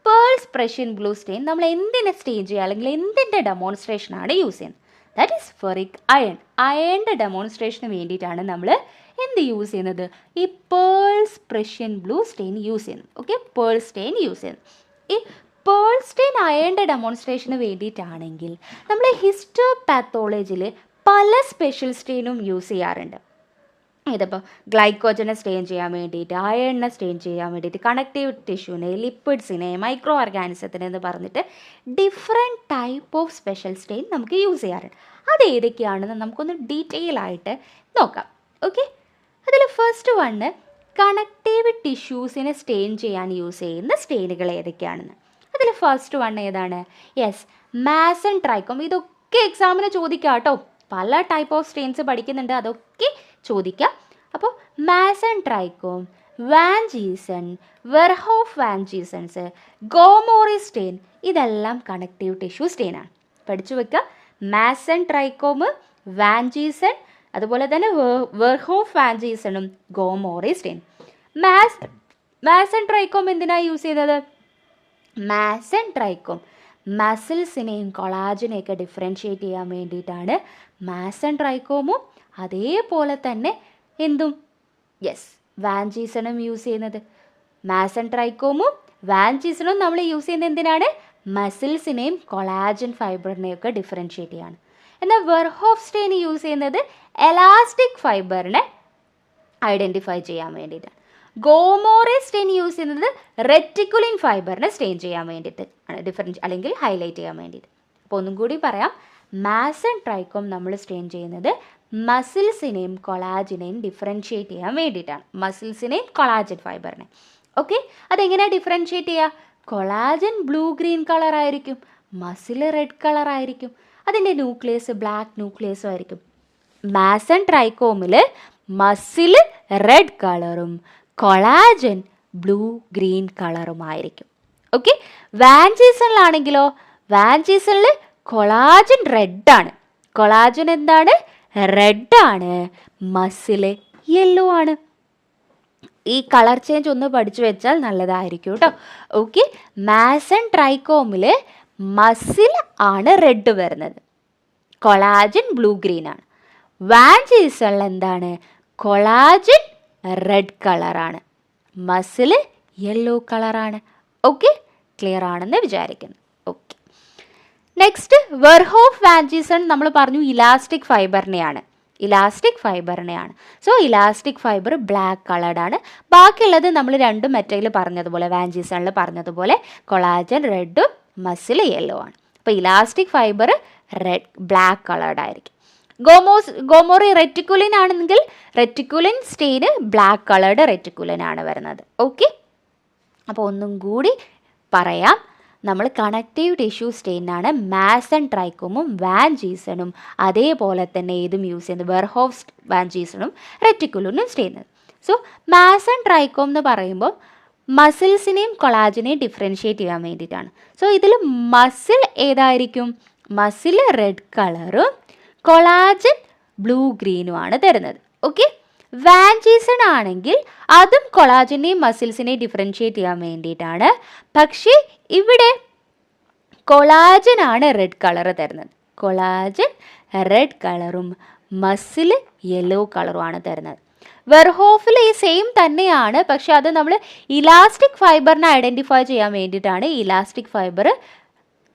Perls Prussian blue stain നമ്മൾ എന്തിനെ stain ചെയ്യുക അല്ലെങ്കിൽ എന്തിൻ്റെ ഡെമോൺസ്ട്രേഷനാണ് use ചെയ്യുന്നത്? That is ferric iron. അയണിൻ്റെ ഡെമോൺസ്ട്രേഷന് വേണ്ടിയിട്ടാണ് നമ്മൾ എന്ത് യൂസ് ചെയ്യുന്നത്? ഈ Perls Prussian blue stain use ചെയ്യുന്നത്. ഓക്കെ, പേൾ സ്റ്റെയിൻ യൂസ് ചെയ്യുന്നത്. ഈ പേൾ സ്റ്റെയിൻ അയണിൻ്റെ ഡെമോൺസ്ട്രേഷന് വേണ്ടിയിട്ടാണെങ്കിൽ നമ്മൾ ഹിസ്റ്റോപാത്തോളജിയിൽ പല സ്പെഷ്യൽ സ്റ്റെയിനും യൂസ് ചെയ്യാറുണ്ട്. ഇതിപ്പോൾ ഗ്ലൈക്കോജനെ സ്റ്റെയിൻ ചെയ്യാൻ വേണ്ടിയിട്ട്, അയണിനെ സ്റ്റെയിൻ ചെയ്യാൻ വേണ്ടിയിട്ട്, കണക്റ്റീവ് ടിഷ്യൂനെ, ലിപ്പിഡ്സിനെ, മൈക്രോ ഓർഗാനിസത്തിനെ എന്ന് പറഞ്ഞിട്ട് different type of special stain നമുക്ക് യൂസ് ചെയ്യാറുണ്ട്. അത് ഏതൊക്കെയാണെന്ന് നമുക്കൊന്ന് ഡീറ്റെയിൽ ആയിട്ട് നോക്കാം. ഓക്കെ, അതിൽ ഫസ്റ്റ് വണ്ണ് കണക്റ്റീവ് ടിഷ്യൂസിനെ സ്റ്റെയിൻ ചെയ്യാൻ യൂസ് ചെയ്യുന്ന സ്റ്റെയിനുകൾ ഏതൊക്കെയാണെന്ന്. അതിൽ ഫസ്റ്റ് വൺ ഏതാണ്? Yes, Masson trichrome. ഇതൊക്കെ എക്സാമിന് ചോദിക്കാം കേട്ടോ. പല ടൈപ്പ് ഓഫ് സ്റ്റെയിൻസ് പഠിക്കുന്നുണ്ട്, അതൊക്കെ ചോദിക്കാം. അപ്പോൾ മാസൺ ട്രൈക്കോം, വാൻജീസൺ, വെർഹോഫ് വാൻജീസൺസ്, ഗോമോറി സ്റ്റെയിൻ, ഇതെല്ലാം കണക്റ്റീവ് ടിഷ്യൂ സ്റ്റെയിനാണ്. പഠിച്ചു വെക്കുക. മാസൺ ട്രൈക്കോം, വാൻജീസൺ, അതുപോലെ തന്നെ വെർഹോഫ് വാൻജീസണും ഗോമോറി സ്റ്റെയിൻ. മാസൺ ട്രൈക്കോം എന്തിനാണ് യൂസ് ചെയ്യുന്നത്? മാസൺ ട്രൈക്കോം മസിൽസിനെയും കൊളാജനെയൊക്കെ ഡിഫറൻഷ്യേറ്റ് ചെയ്യാൻ വേണ്ടിയിട്ടാണ് മാസൺ ട്രൈക്കോമും അതേപോലെ തന്നെ എന്തും യെസ് വാൻജീസണും യൂസ് ചെയ്യുന്നത്. മാസൺ ട്രൈക്കോമും വാൻജീസണും നമ്മൾ യൂസ് ചെയ്യുന്നത് എന്തിനാണ്? മസിൽസിനെയും കൊളാജൻ ഫൈബറിനെയൊക്കെ ഡിഫറൻഷ്യേറ്റ് ചെയ്യാണ്. എന്നാൽ വെർഹോഫ് സ്റ്റെയിൻ യൂസ് ചെയ്യുന്നത് എലാസ്റ്റിക് ഫൈബറിനെ ഐഡൻറ്റിഫൈ ചെയ്യാൻ വേണ്ടിയിട്ടാണ്. ഗോമോറി സ്റ്റെയിൻ യൂസ് ചെയ്യുന്നത് റെറ്റിക്കുലിൻ ഫൈബറിനെ സ്റ്റെയിൻ ചെയ്യാൻ വേണ്ടിയിട്ട് ആണ്, ഡിഫറൻസ് അല്ലെങ്കിൽ ഹൈലൈറ്റ് ചെയ്യാൻ വേണ്ടിയിട്ട്. അപ്പോൾ ഒന്നും കൂടി പറയാം, മാസൺ ട്രൈക്കോം നമ്മൾ സ്റ്റെയിൻ ചെയ്യുന്നത് മസിൽസിനെയും കൊളാജിനെയും ഡിഫറൻഷ്യേറ്റ് ചെയ്യാൻ വേണ്ടിയിട്ടാണ്. മസിൽസിനെയും കൊളാജൻ ഫൈബറിനെ. ഓക്കെ, അതെങ്ങനെയാണ് ഡിഫറൻഷ്യേറ്റ് ചെയ്യുക? കൊളാജൻ ബ്ലൂ ഗ്രീൻ കളർ ആയിരിക്കും, മസിൽ റെഡ് കളർ ആയിരിക്കും, അതിൻ്റെ ന്യൂക്ലിയസ് ബ്ലാക്ക് ന്യൂക്ലിയസും ആയിരിക്കും. മാസൺ ട്രൈക്കോമിൽ മസിൽ റെഡ് കളറും കൊളാജൻ ബ്ലൂ ഗ്രീൻ കളറുമായിരിക്കും. ഓക്കെ, വാൻജീസണിലാണെങ്കിലോ വാൻജീസണിൽ കൊളാജൻ റെഡാണ്. കൊളാജൻ എന്താണ്? റെഡാണ്. മസിൽ യെല്ലോ ആണ്. ഈ കളർ ചേഞ്ച് ഒന്ന് പഠിച്ചു വെച്ചാൽ നല്ലതായിരിക്കും കേട്ടോ. ഓക്കെ, മാസൺ ട്രൈക്കോമിൽ മസിൽ ആണ് റെഡ് വരുന്നത്, കൊളാജൻ ബ്ലൂ ഗ്രീൻ ആണ്. വാൻ ജീസണിൽ എന്താണ്, കൊളാജൻ റെഡ് കളറാണ്, മസിൽ യെല്ലോ കളറാണ്. ഓക്കെ, ക്ലിയർ ആണെന്ന് വിചാരിക്കുന്നു. Okay, next Verhoeff Van Gieson നമ്മൾ പറഞ്ഞു ഇലാസ്റ്റിക് ഫൈബറിനെയാണ്, so elastic fibre black coloured ആണ്. ബാക്കിയുള്ളത് നമ്മൾ രണ്ടും മെറ്റയിൽ പറഞ്ഞതുപോലെ, വാൻ ജീസണിൽ പറഞ്ഞതുപോലെ കൊളാജൻ റെഡും മസിൽ യെല്ലോ ആണ്. അപ്പോൾ ഇലാസ്റ്റിക് ഫൈബർ ബ്ലാക്ക് കളർഡ് ആയിരിക്കും. ഗോമോറി റെറ്റിക്കുലിൻ ആണെങ്കിൽ റെറ്റിക്കുലിൻ സ്റ്റെയിന് ബ്ലാക്ക് കളർഡ് റെറ്റിക്കുലിൻ ആണ് വരുന്നത്. ഓക്കെ, അപ്പോൾ ഒന്നും കൂടി പറയാം, നമ്മൾ കണക്റ്റീവ് ടിഷ്യൂ സ്റ്റെയിനാണ് മാസൺ ട്രൈക്കോമും വാൻ ജീസണും അതേപോലെ തന്നെ ഏതും യൂസ് ചെയ്യുന്നത്, വെർഹോഫ് വാൻ ജീസണും റെറ്റിക്കുലിനും ചെയ്യുന്നത്. സോ മാസൺ ട്രൈക്കോം എന്ന് പറയുമ്പോൾ മസിൽസിനെയും കൊളാജനെയും ഡിഫറൻഷ്യേറ്റ് ചെയ്യാൻ വേണ്ടിയിട്ടാണ്. സോ ഇതിൽ മസിൽ ഏതായിരിക്കും, മസിൽ റെഡ് കളറും കൊളാജൻ ബ്ലൂ ഗ്രീനുമാണ് തരുന്നത്. ഓക്കെ, വാൻ ജീസൺ ആണെങ്കിൽ അതും കൊളാജനെയും മസിൽസിനെയും ഡിഫറൻഷ്യേറ്റ് ചെയ്യാൻ വേണ്ടിയിട്ടാണ്. പക്ഷേ ഇവിടെ കൊളാജൻ ആണ് റെഡ് കളർ തരുന്നത്, കൊളാജൻ റെഡ് കളറും മസിൽ യെല്ലോ കളറുമാണ് തരുന്നത്. വെർഹോഫിൽ ഈ സെയിം തന്നെയാണ്, പക്ഷെ അത് നമ്മൾ ഇലാസ്റ്റിക് ഫൈബറിനെ ഐഡൻറ്റിഫൈ ചെയ്യാൻ വേണ്ടിയിട്ടാണ് ഇലാസ്റ്റിക് ഫൈബർ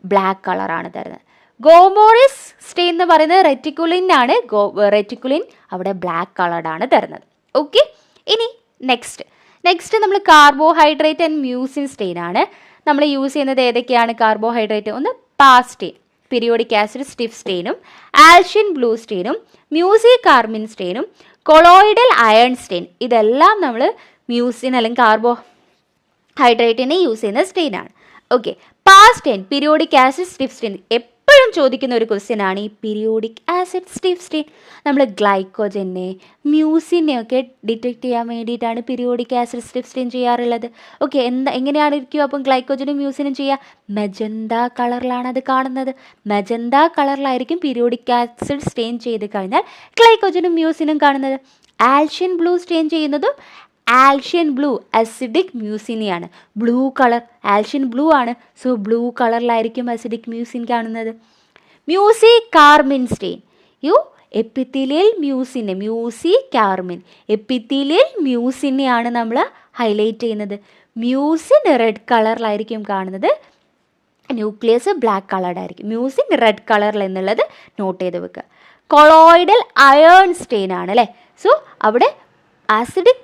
ബ്ലാക്ക് കളറാണ് തരുന്നത്. ഗോമോറിസ് സ്റ്റെയിൻ എന്ന് പറയുന്നത് റെറ്റിക്കുലിൻ ആണ്, റെറ്റിക്കുലിൻ അവിടെ ബ്ലാക്ക് കളർഡാണ് തരുന്നത്. ഓക്കെ, ഇനി നെക്സ്റ്റ് നമ്മൾ കാർബോഹൈഡ്രേറ്റ് ആൻഡ് മ്യൂസിൻ സ്റ്റെയിൻ ആണ്. നമ്മൾ യൂസ് ചെയ്യുന്നത് ഏതൊക്കെയാണ് കാർബോഹൈഡ്രേറ്റ്, ഒന്ന് പാസ്റ്റെയിൻ പീരിയോഡിക് ആസിഡ് സ്റ്റിഫ് സ്റ്റെയിനും, ആൽഷ്യൻ ബ്ലൂ സ്റ്റെയിനും, മ്യൂസി കാർമിൻ സ്റ്റെയിനും, കൊളോയിഡൽ അയൺ സ്റ്റെയിൻ, ഇതെല്ലാം നമ്മൾ മ്യൂസിൻ അല്ലെങ്കിൽ കാർബോഹൈഡ്രേറ്റിനെ യൂസ് ചെയ്യുന്ന സ്റ്റെയിനാണ്. Okay, PAS stain periodic acid Schiff stain എപ്പോഴും ചോദിക്കുന്ന ഒരു ക്വസ്റ്റ്യൻ ആണ് ഈ പീരിയോഡിക് ആസിഡ് സ്റ്റിഫ് സ്റ്റെയിൻ. നമ്മൾ ഗ്ലൈക്കോജനെ മ്യൂസിനെ ഒക്കെ ഡിറ്റക്ട് ചെയ്യാൻ വേണ്ടിയിട്ടാണ് പീരിയോഡിക് ആസിഡ് സ്റ്റിഫ് സ്റ്റെയിൻ ചെയ്യാറുള്ളത്. ഓക്കെ, എങ്ങനെയാണ് ഇരിക്കുക അപ്പം ഗ്ലൈക്കോജനും മ്യൂസിനും ചെയ്യുക, മെജന്ത കളറിലാണ് അത് കാണുന്നത്, മെജന്ത കളറിലായിരിക്കും പീരിയോഡിക് ആസിഡ് സ്റ്റെയിൻ ചെയ്ത് കഴിഞ്ഞാൽ ഗ്ലൈക്കോജനും മ്യൂസിനും കാണുന്നത്. ആൽഷ്യൻ ബ്ലൂ സ്റ്റെയിൻ ചെയ്യുന്നതും ആൽഷ്യൻ ബ്ലൂ അസിഡിക് മ്യൂസിനെയാണ്, ബ്ലൂ കളർ ആൽഷ്യൻ ബ്ലൂ ആണ്, സോ ബ്ലൂ കളറിലായിരിക്കും അസിഡിക് മ്യൂസിൻ കാണുന്നത്. മ്യൂസി കാർമിൻ സ്റ്റെയിൻ എപ്പിത്തീലിയൽ മ്യൂസിനെ, മ്യൂസി കാർമിൻ എപ്പിത്തീലിയൽ മ്യൂസിനെയാണ് നമ്മൾ ഹൈലൈറ്റ് ചെയ്യുന്നത്. മ്യൂസിൻ റെഡ് കളറിലായിരിക്കും കാണുന്നത്, ന്യൂക്ലിയസ് ബ്ലാക്ക് കളർഡ് ആയിരിക്കും. മ്യൂസിൻ റെഡ് കളറിൽ എന്നുള്ളത് നോട്ട് ചെയ്ത് വെക്കുക. കൊളോയിഡൽ അയേൺ സ്റ്റെയിൻ ആണ് അല്ലേ, സോ അവിടെ ആസിഡിക്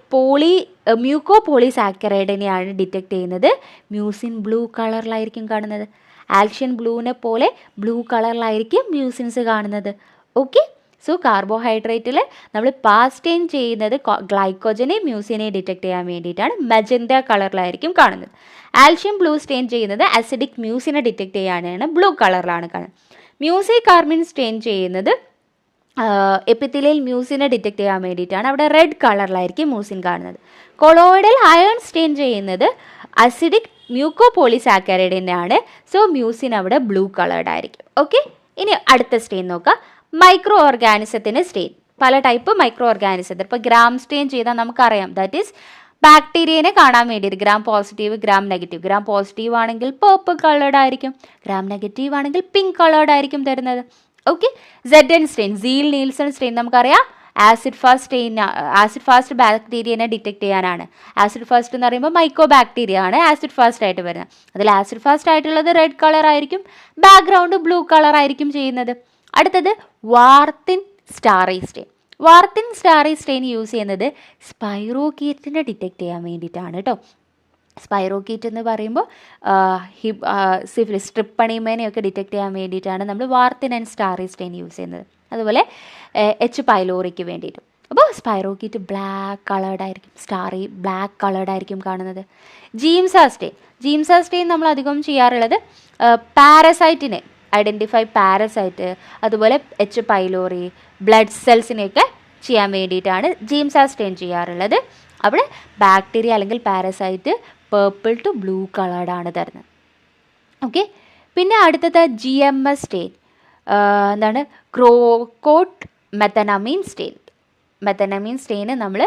മ്യൂക്കോപോളിസാക്കറൈഡിനെയാണ് ഡിറ്റക്ട് ചെയ്യുന്നത്, മ്യൂസിൻ ബ്ലൂ കളറിലായിരിക്കും കാണുന്നത്. ആൽഷ്യൻ ബ്ലൂവിനെ പോലെ ബ്ലൂ കളറിലായിരിക്കും മ്യൂസിൻസ് കാണുന്നത്. ഓക്കെ, സോ കാർബോഹൈഡ്രേറ്റിൽ നമ്മൾ പാസ്റ്റെയിൻ ചെയ്യുന്നത് ഗ്ലൈക്കോജനെ മ്യൂസിനെ ഡിറ്റക്ട് ചെയ്യാൻ വേണ്ടിയിട്ടാണ്, മജന്ത കളറിലായിരിക്കും കാണുന്നത്. ആൽഷ്യൻ ബ്ലൂ സ്റ്റെയിൻ ചെയ്യുന്നത് അസിഡിക് മ്യൂസിനെ ഡിറ്റക്ട് ചെയ്യാനാണ്, ബ്ലൂ കളറിലാണ് കാണുന്നത്. മ്യൂസി കാർമിൻ സ്റ്റെയിൻ ചെയ്യുന്നത് എപ്പിത്തീലിയൽ മ്യൂസിനെ ഡിറ്റക്ട് ചെയ്യാൻ വേണ്ടിയിട്ടാണ്, അവിടെ റെഡ് കളറിലായിരിക്കും മ്യൂസിൻ കാണുന്നത്. കൊളോയിഡൽ അയൺ സ്റ്റെയിൻ ചെയ്യുന്നത് അസിഡിക് മ്യൂക്കോപോളിസാക്കറൈഡിനാണ്, സോ മ്യൂസിൻ അവിടെ ബ്ലൂ കളർഡ് ആയിരിക്കും. ഓക്കെ, ഇനി അടുത്ത സ്റ്റെയിൻ നോക്കാം, മൈക്രോ ഓർഗാനിസത്തിന് സ്റ്റെയിൻ. പല ടൈപ്പ് മൈക്രോ ഓർഗാനിസത്തിന്, ഇപ്പോൾ ഗ്രാം സ്റ്റെയിൻ ചെയ്താൽ നമുക്കറിയാം, ദാറ്റ് ഈസ് ബാക്ടീരിയനെ കാണാൻ വേണ്ടിയിട്ട് Gram positive Gram negative. Gram positive ആണെങ്കിൽ പേർപ്പിൾ കളേർഡ് ആയിരിക്കും, ഗ്രാം നെഗറ്റീവ് ആണെങ്കിൽ പിങ്ക് കളേർഡ് ആയിരിക്കും തരുന്നത്. Okay, ZN stain, Ziehl Neelsen stain നമുക്കറിയാം ആസിഡ് ഫാസ്റ്റ് ബാക്ടീരിയനെ ഡിറ്റക്ട് ചെയ്യാനാണ്. ആസിഡ് ഫാസ്റ്റ് എന്ന് പറയുമ്പോൾ മൈക്രോ ബാക്ടീരിയ ആണ് ആസിഡ് ഫാസ്റ്റ് ആയിട്ട് വരുന്നത്. അതിൽ ആസിഡ് ഫാസ്റ്റ് ആയിട്ടുള്ളത് റെഡ് കളർ ആയിരിക്കും, ബാക്ക്ഗ്രൗണ്ട് ബ്ലൂ കളർ ആയിരിക്കും ചെയ്യുന്നത്. അടുത്തത് Warthin Starry stain. Warthin Starry stain use ചെയ്യുന്നത് സ്പൈറോകീറ്റിനെ ഡിറ്റക്ട് ചെയ്യാൻ വേണ്ടിയിട്ടാണ് കേട്ടോ. സ്പൈറോകീറ്റ് എന്ന് പറയുമ്പോൾ സിഫിലിസ്, സ്ട്രിപ്പണീമേനെയൊക്കെ ഡിറ്റക്ട് ചെയ്യാൻ വേണ്ടിയിട്ടാണ് നമ്മൾ വാർത്തിൻ ആൻഡ് സ്റ്റാറി സ്റ്റെയിൻ യൂസ് ചെയ്യുന്നത്. അതുപോലെ H. പൈലോറിക്ക് വേണ്ടിയിട്ടും. അപ്പോൾ സ്പൈറോകീറ്റ് ബ്ലാക്ക് കളേർഡ് ആയിരിക്കും, സ്റ്റാറി ബ്ലാക്ക് കളേർഡ് ആയിരിക്കും കാണുന്നത്. ജീംസ സ്റ്റെയിൻ നമ്മൾ അധികം ചെയ്യാറുള്ളത് പാരസൈറ്റിനെ ഐഡൻറ്റിഫൈ, പാരസൈറ്റ് അതുപോലെ H. പൈലോറി ബ്ലഡ് സെൽസിനെയൊക്കെ ചെയ്യാൻ വേണ്ടിയിട്ടാണ് ജീംസ സ്റ്റെയിൻ ചെയ്യാറുള്ളത്. അവിടെ ബാക്ടീരിയ അല്ലെങ്കിൽ പാരസൈറ്റ് പേർപ്പിൾ ടു ബ്ലൂ കളേർഡാണ് തരുന്നത്. ഓക്കെ, പിന്നെ അടുത്തത് GMS സ്റ്റെയിൻ, എന്താണ് ക്രോക്കോട്ട് മെത്തനമീൻ സ്റ്റെയിൻ. മെത്തനമീൻ സ്റ്റെയിന് നമ്മൾ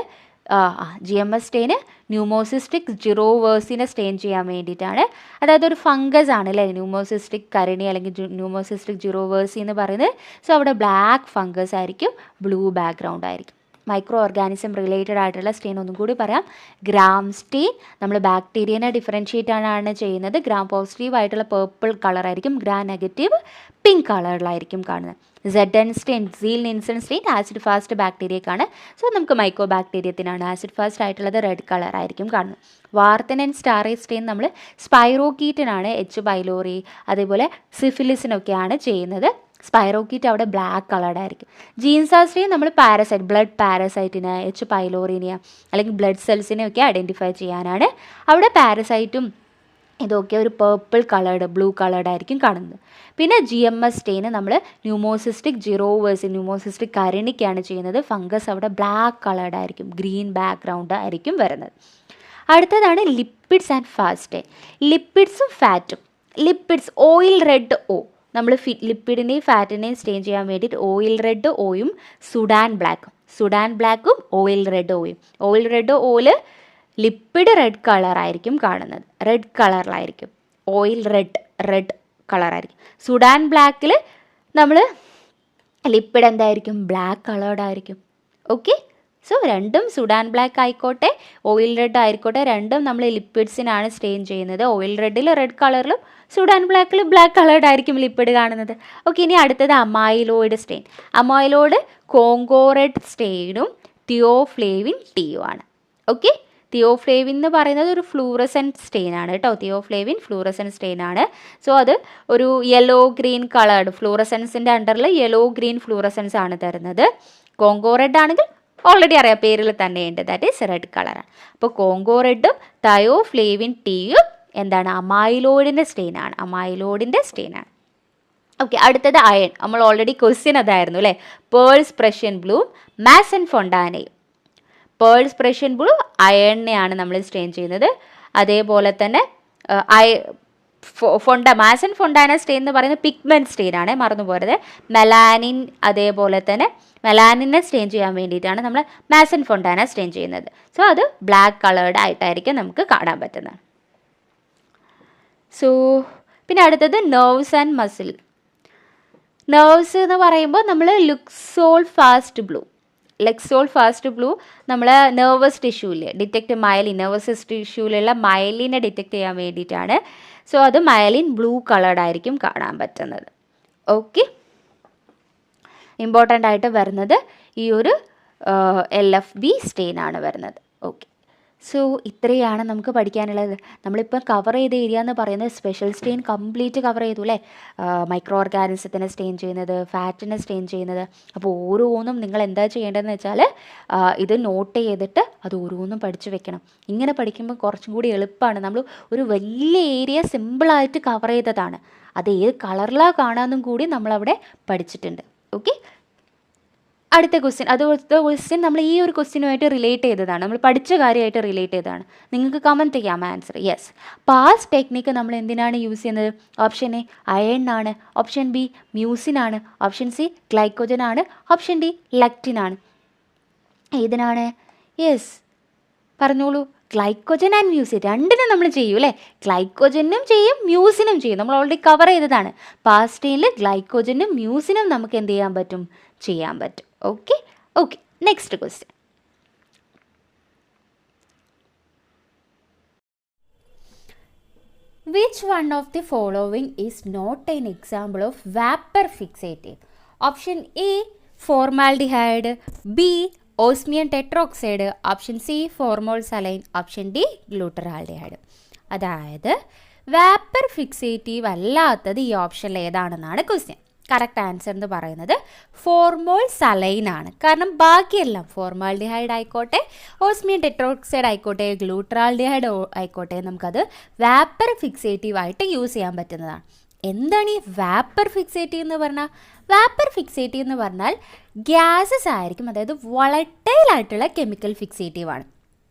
GMS സ്റ്റെയിന് ന്യൂമോസിസ്റ്റിക് ജിറോവേഴ്സിനെ സ്റ്റെയിൻ ചെയ്യാൻ വേണ്ടിയിട്ടാണ്. അതായത് ഒരു ഫംഗസ് ആണ് അല്ലേ ന്യൂമോസിസ്റ്റിക് കരണി അല്ലെങ്കിൽ ന്യൂമോസിസ്റ്റിക് ജിറോവേഴ്സി എന്ന് പറയുന്നത്. സോ അവിടെ ബ്ലാക്ക് ഫംഗസ് ആയിരിക്കും, ബ്ലൂ ബാക്ക്ഗ്രൗണ്ട് ആയിരിക്കും. മൈക്രോ ഓർഗാനിസം റിലേറ്റഡ് ആയിട്ടുള്ള സ്റ്റെയിൻ ഒന്നും കൂടി പറയാം. ഗ്രാം സ്റ്റെയിൻ നമ്മൾ ബാക്ടീരിയനെ ഡിഫറൻഷ്യേറ്റ് ആണ് ചെയ്യുന്നത്. ഗ്രാം പോസിറ്റീവ് ആയിട്ടുള്ള പേർപ്പിൾ കളറായിരിക്കും, ഗ്രാം നെഗറ്റീവ് പിങ്ക് കളറിലായിരിക്കും കാണുന്നത്. ZN stain, Ziehl Neelsen stain acid fast ബാക്ടീരിയക്കാണ്. സോ നമുക്ക് മൈക്രോ ബാക്ടീരിയത്തിനാണ് ആസിഡ് ഫാസ്റ്റ് ആയിട്ടുള്ളത്, റെഡ് കളറായിരിക്കും കാണുന്നത്. വാർത്തൻ ആൻഡ് സ്റ്റാറേ സ്റ്റെയിൻ നമ്മൾ സ്പൈറോക്കീറ്റിനാണ്, H. പൈലോറി അതേപോലെ സിഫിലിസിനൊക്കെയാണ് ചെയ്യുന്നത്. സ്പൈറോക്കീറ്റ് അവിടെ ബ്ലാക്ക് കളർഡ് ആയിരിക്കും. ജീൻസാ സ്റ്റെയിൻ നമ്മൾ പാരസൈറ്റ്, ബ്ലഡ് പാരസൈറ്റിന്, H. പൈലോറിനെ അല്ലെങ്കിൽ ബ്ലഡ് സെൽസിനെ ഒക്കെ ഐഡൻറ്റിഫൈ ചെയ്യാനാണ്. അവിടെ പാരസൈറ്റും ഇതൊക്കെ ഒരു പേർപ്പിൾ കളേർഡ്, ബ്ലൂ കളേർഡ് ആയിരിക്കും കാണുന്നത്. പിന്നെ GMS സ്റ്റെയിന് നമ്മൾ ന്യൂമോസിസ്റ്റിക് ജിറോവേഴ്സ്, ന്യൂമോസിസ്റ്റിക് കരണിക്കാണ് ചെയ്യുന്നത്. ഫംഗസ് അവിടെ ബ്ലാക്ക് കളേർഡ് ആയിരിക്കും, ഗ്രീൻ ബാക്ക്ഗ്രൗണ്ട് ആയിരിക്കും വരുന്നത്. അടുത്തതാണ് ലിപ്പിഡ്സ് ആൻഡ് ഫാറ്റ് സ്റ്റെയിൻ. ലിപ്പിഡ്സും ഫാറ്റും. ലിപ്പിഡ്സ് ഓയിൽ റെഡ് O, നമ്മൾ ലിപ്പിഡിനെയും ഫാറ്റിനെയും സ്റ്റെയിൻ ചെയ്യാൻ വേണ്ടിയിട്ട് ഓയിൽ റെഡ് Oയും സുഡാൻ ബ്ലാക്കും ഓയിൽ റെഡ് Oയും. ഓയിൽ റെഡ് Oയിൽ ലിപ്പിഡ് റെഡ് കളറായിരിക്കും കാണുന്നത്, റെഡ് കളറിലായിരിക്കും. ഓയിൽ റെഡ് കളറായിരിക്കും. സുഡാൻ ബ്ലാക്കിൽ നമ്മൾ ലിപ്പിഡ് എന്തായിരിക്കും, ബ്ലാക്ക് കളേർഡ് ആയിരിക്കും. ഓക്കെ, സോ രണ്ടും സുഡാൻ ബ്ലാക്ക് ആയിക്കോട്ടെ ഓയിൽ റെഡ് ആയിക്കോട്ടെ, രണ്ടും നമ്മൾ ലിപ്പിഡ്സിനാണ് സ്റ്റെയിൻ ചെയ്യുന്നത്. ഓയിൽ റെഡിൽ റെഡ് കളറിലും സുഡാൻ ബ്ലാക്കിൽ ബ്ലാക്ക് കളേർഡ് ആയിരിക്കും ലിപ്പിഡ് കാണുന്നത്. ഓക്കെ, ഇനി അടുത്തത് amyloid stain. Amyloid Congo red സ്റ്റെയിനും തിയോഫ്ലേവിൻ ടിയും ആണ്. ഓക്കെ, തിയോഫ്ലേവിൻ എന്ന് പറയുന്നത് ഒരു ഫ്ലൂറസെൻറ്റ് സ്റ്റെയിൻ ആണ് കേട്ടോ. തിയോഫ്ലേവിൻ ഫ്ലൂറസെൻറ്റ് സ്റ്റെയിൻ ആണ്. സോ അത് ഒരു യെല്ലോ ഗ്രീൻ കളേർഡ്, ഫ്ലൂറസെൻസിൻ്റെ അണ്ടറിൽ യെല്ലോ ഗ്രീൻ ഫ്ലൂറസെൻസ് ആണ് തരുന്നത്. കോങ്കോ റെഡ് ആണെങ്കിൽ ഓൾറെഡി അറിയാം, പേരിൽ തന്നെയുണ്ട്, ദാറ്റ് ഈസ് റെഡ് കളറാണ്. അപ്പോൾ കോങ്കോ റെഡും തയോഫ്ലേവിൻ ടിയും എന്താണ്, അമൈലോയിഡിൻ്റെ സ്റ്റെയിൻ ആണ്. ഓക്കെ, അടുത്തത് അയൺ. നമ്മൾ ഓൾറെഡി ക്വസ്റ്റ്യൻ അതായിരുന്നു അല്ലേ. പേൾസ് പ്രഷ്യൻ ബ്ലൂവും മാസൻ ഫൊണ്ടാനയും. പേൾസ് പ്രഷ്യൻ ബ്ലൂ അയണിനെയാണ് നമ്മൾ സ്റ്റെയിൻ ചെയ്യുന്നത്. അതേപോലെ തന്നെ മാസൻ ഫൊണ്ടാന സ്റ്റെയിൻ എന്ന് പറയുന്നത് പിഗ്മെൻറ്റ് സ്റ്റെയിൻ ആണ്, മറന്നു പോരുത്. മെലാനിൻ, അതേപോലെ തന്നെ മെലാനിനെ സ്റ്റെയിൻ ചെയ്യാൻ വേണ്ടിയിട്ടാണ് നമ്മൾ മാസൻ ഫൊണ്ടാന സ്റ്റെയിൻ ചെയ്യുന്നത്. സോ അത് ബ്ലാക്ക് കളേർഡ് ആയിട്ടായിരിക്കും നമുക്ക് കാണാൻ പറ്റുന്നത്. സോ പിന്നെ അടുത്തത് നെർവ്സ് ആൻഡ് മസിൽ. നെർവ്സ് എന്ന് പറയുമ്പോൾ നമ്മൾ ലുക്സോൾ ഫാസ്റ്റ് ബ്ലൂ നമ്മൾ നെർവസ് ടിഷ്യൂവിൽ ഡിറ്റക്റ്റ് മയലിൻ, നെർവസ് ടിഷ്യൂവിലുള്ള മയലിനെ ഡിറ്റക്റ്റ് ചെയ്യാൻ വേണ്ടിയിട്ടാണ്. സോ അത് മയലിൻ ബ്ലൂ കളേർഡ് ആയിരിക്കും കാണാൻ പറ്റുന്നത്. ഓക്കെ, ഇമ്പോർട്ടൻ്റ് ആയിട്ട് വരുന്നത് ഈ ഒരു LFB സ്റ്റെയിൻ ആണ് വരുന്നത്. ഓക്കെ, സോ ഇത്രയാണ് നമുക്ക് പഠിക്കാനുള്ളത്. നമ്മളിപ്പോൾ കവർ ചെയ്ത ഏരിയ എന്ന് പറയുന്നത് സ്പെഷ്യൽ സ്റ്റെയിൻ കംപ്ലീറ്റ് കവർ ചെയ്തു അല്ലേ. മൈക്രോ ഓർഗാനിസത്തിനെ സ്റ്റെയിൻ ചെയ്യുന്നത്, ഫാറ്റിനെ സ്റ്റെയിൻ ചെയ്യുന്നത്. അപ്പോൾ ഓരോന്നും നിങ്ങൾ എന്താ ചെയ്യേണ്ടതെന്ന് വെച്ചാൽ ഇത് നോട്ട് ചെയ്തിട്ട് അത് ഓരോന്നും പഠിച്ചു വെക്കണം. ഇങ്ങനെ പഠിക്കുമ്പോൾ കുറച്ചും കൂടി എളുപ്പമാണ്. നമ്മൾ ഒരു വലിയ ഏരിയ സിമ്പിളായിട്ട് കവർ ചെയ്തതാണ്, അത് ഏത് കളറിലാണ് കാണാമെന്നും കൂടി നമ്മളവിടെ പഠിച്ചിട്ടുണ്ട്. ഓക്കെ, അടുത്ത ക്വസ്റ്റ്യൻ നമ്മൾ ഈ ഒരു ക്വസ്റ്റ്യനുമായിട്ട് റിലേറ്റ് ചെയ്തതാണ്, നമ്മൾ പഠിച്ച കാര്യമായിട്ട് റിലേറ്റ് ചെയ്തതാണ്. നിങ്ങൾക്ക് കമൻറ്റ് ചെയ്യാം ആൻസർ. യെസ്, പാസ് ടെക്നിക്ക് നമ്മൾ എന്തിനാണ് യൂസ് ചെയ്യുന്നത്? ഓപ്ഷൻ എ അയൺ ആണ്, ഓപ്ഷൻ ബി മ്യൂസിൻ ആണ്, ഓപ്ഷൻ സി ഗ്ലൈക്കോജൻ ആണ്, ഓപ്ഷൻ ഡി ലെക്റ്റിൻ ആണ്. ഏതിനാണ്? യെസ്, പറഞ്ഞോളൂ. ഗ്ലൈക്കോജൻ ആൻഡ് മ്യൂസിൻ രണ്ടിനും നമ്മൾ ചെയ്യും അല്ലേ. ഗ്ലൈക്കോജനും ചെയ്യും മ്യൂസിനും ചെയ്യും, നമ്മൾ ഓൾറെഡി കവർ ചെയ്തതാണ്. പാസ് സ്റ്റെയിനിൽ ഗ്ലൈക്കോജനും മ്യൂസിനും നമുക്ക് എന്ത് ചെയ്യാൻ പറ്റും? ചെയ്യാൻ പറ്റും. Okay, next question. Which one of the following is not an example of vapor fixative? Option A formaldehyde, B osmium tetroxide, option C formol saline, option D glutaraldehyde. അതായത് vapour fixative അല്ലാത്തത് ഈ ഓപ്ഷനിൽ ഏതാണെന്നാണ് ക്വസ്റ്റ്യൻ. കറക്റ്റ് ആൻസർ എന്ന് പറയുന്നത് ഫോർമോൾ saline ആണ്. കാരണം ബാക്കിയെല്ലാം formaldehyde ആയിക്കോട്ടെ, ഓസ്മിയം ടെട്രോക്സൈഡ് ആയിക്കോട്ടെ, ഗ്ലൂട്ടറാൾഡിഹൈഡ് ആയിക്കോട്ടെ, നമുക്കത് വാപ്പർ ഫിക്സേറ്റീവ് ആയിട്ട് യൂസ് ചെയ്യാൻ പറ്റുന്നതാണ്. എന്താണ് ഈ വാപ്പർ ഫിക്സേറ്റീവ് എന്ന് പറഞ്ഞാൽ? വാപ്പർ ഫിക്സേറ്റീവ് എന്ന് പറഞ്ഞാൽ ഗ്യാസസ് ആയിരിക്കും, അതായത് വളട്ടൈൽ ആയിട്ടുള്ള കെമിക്കൽ ഫിക്സേറ്റീവ് ആണ്.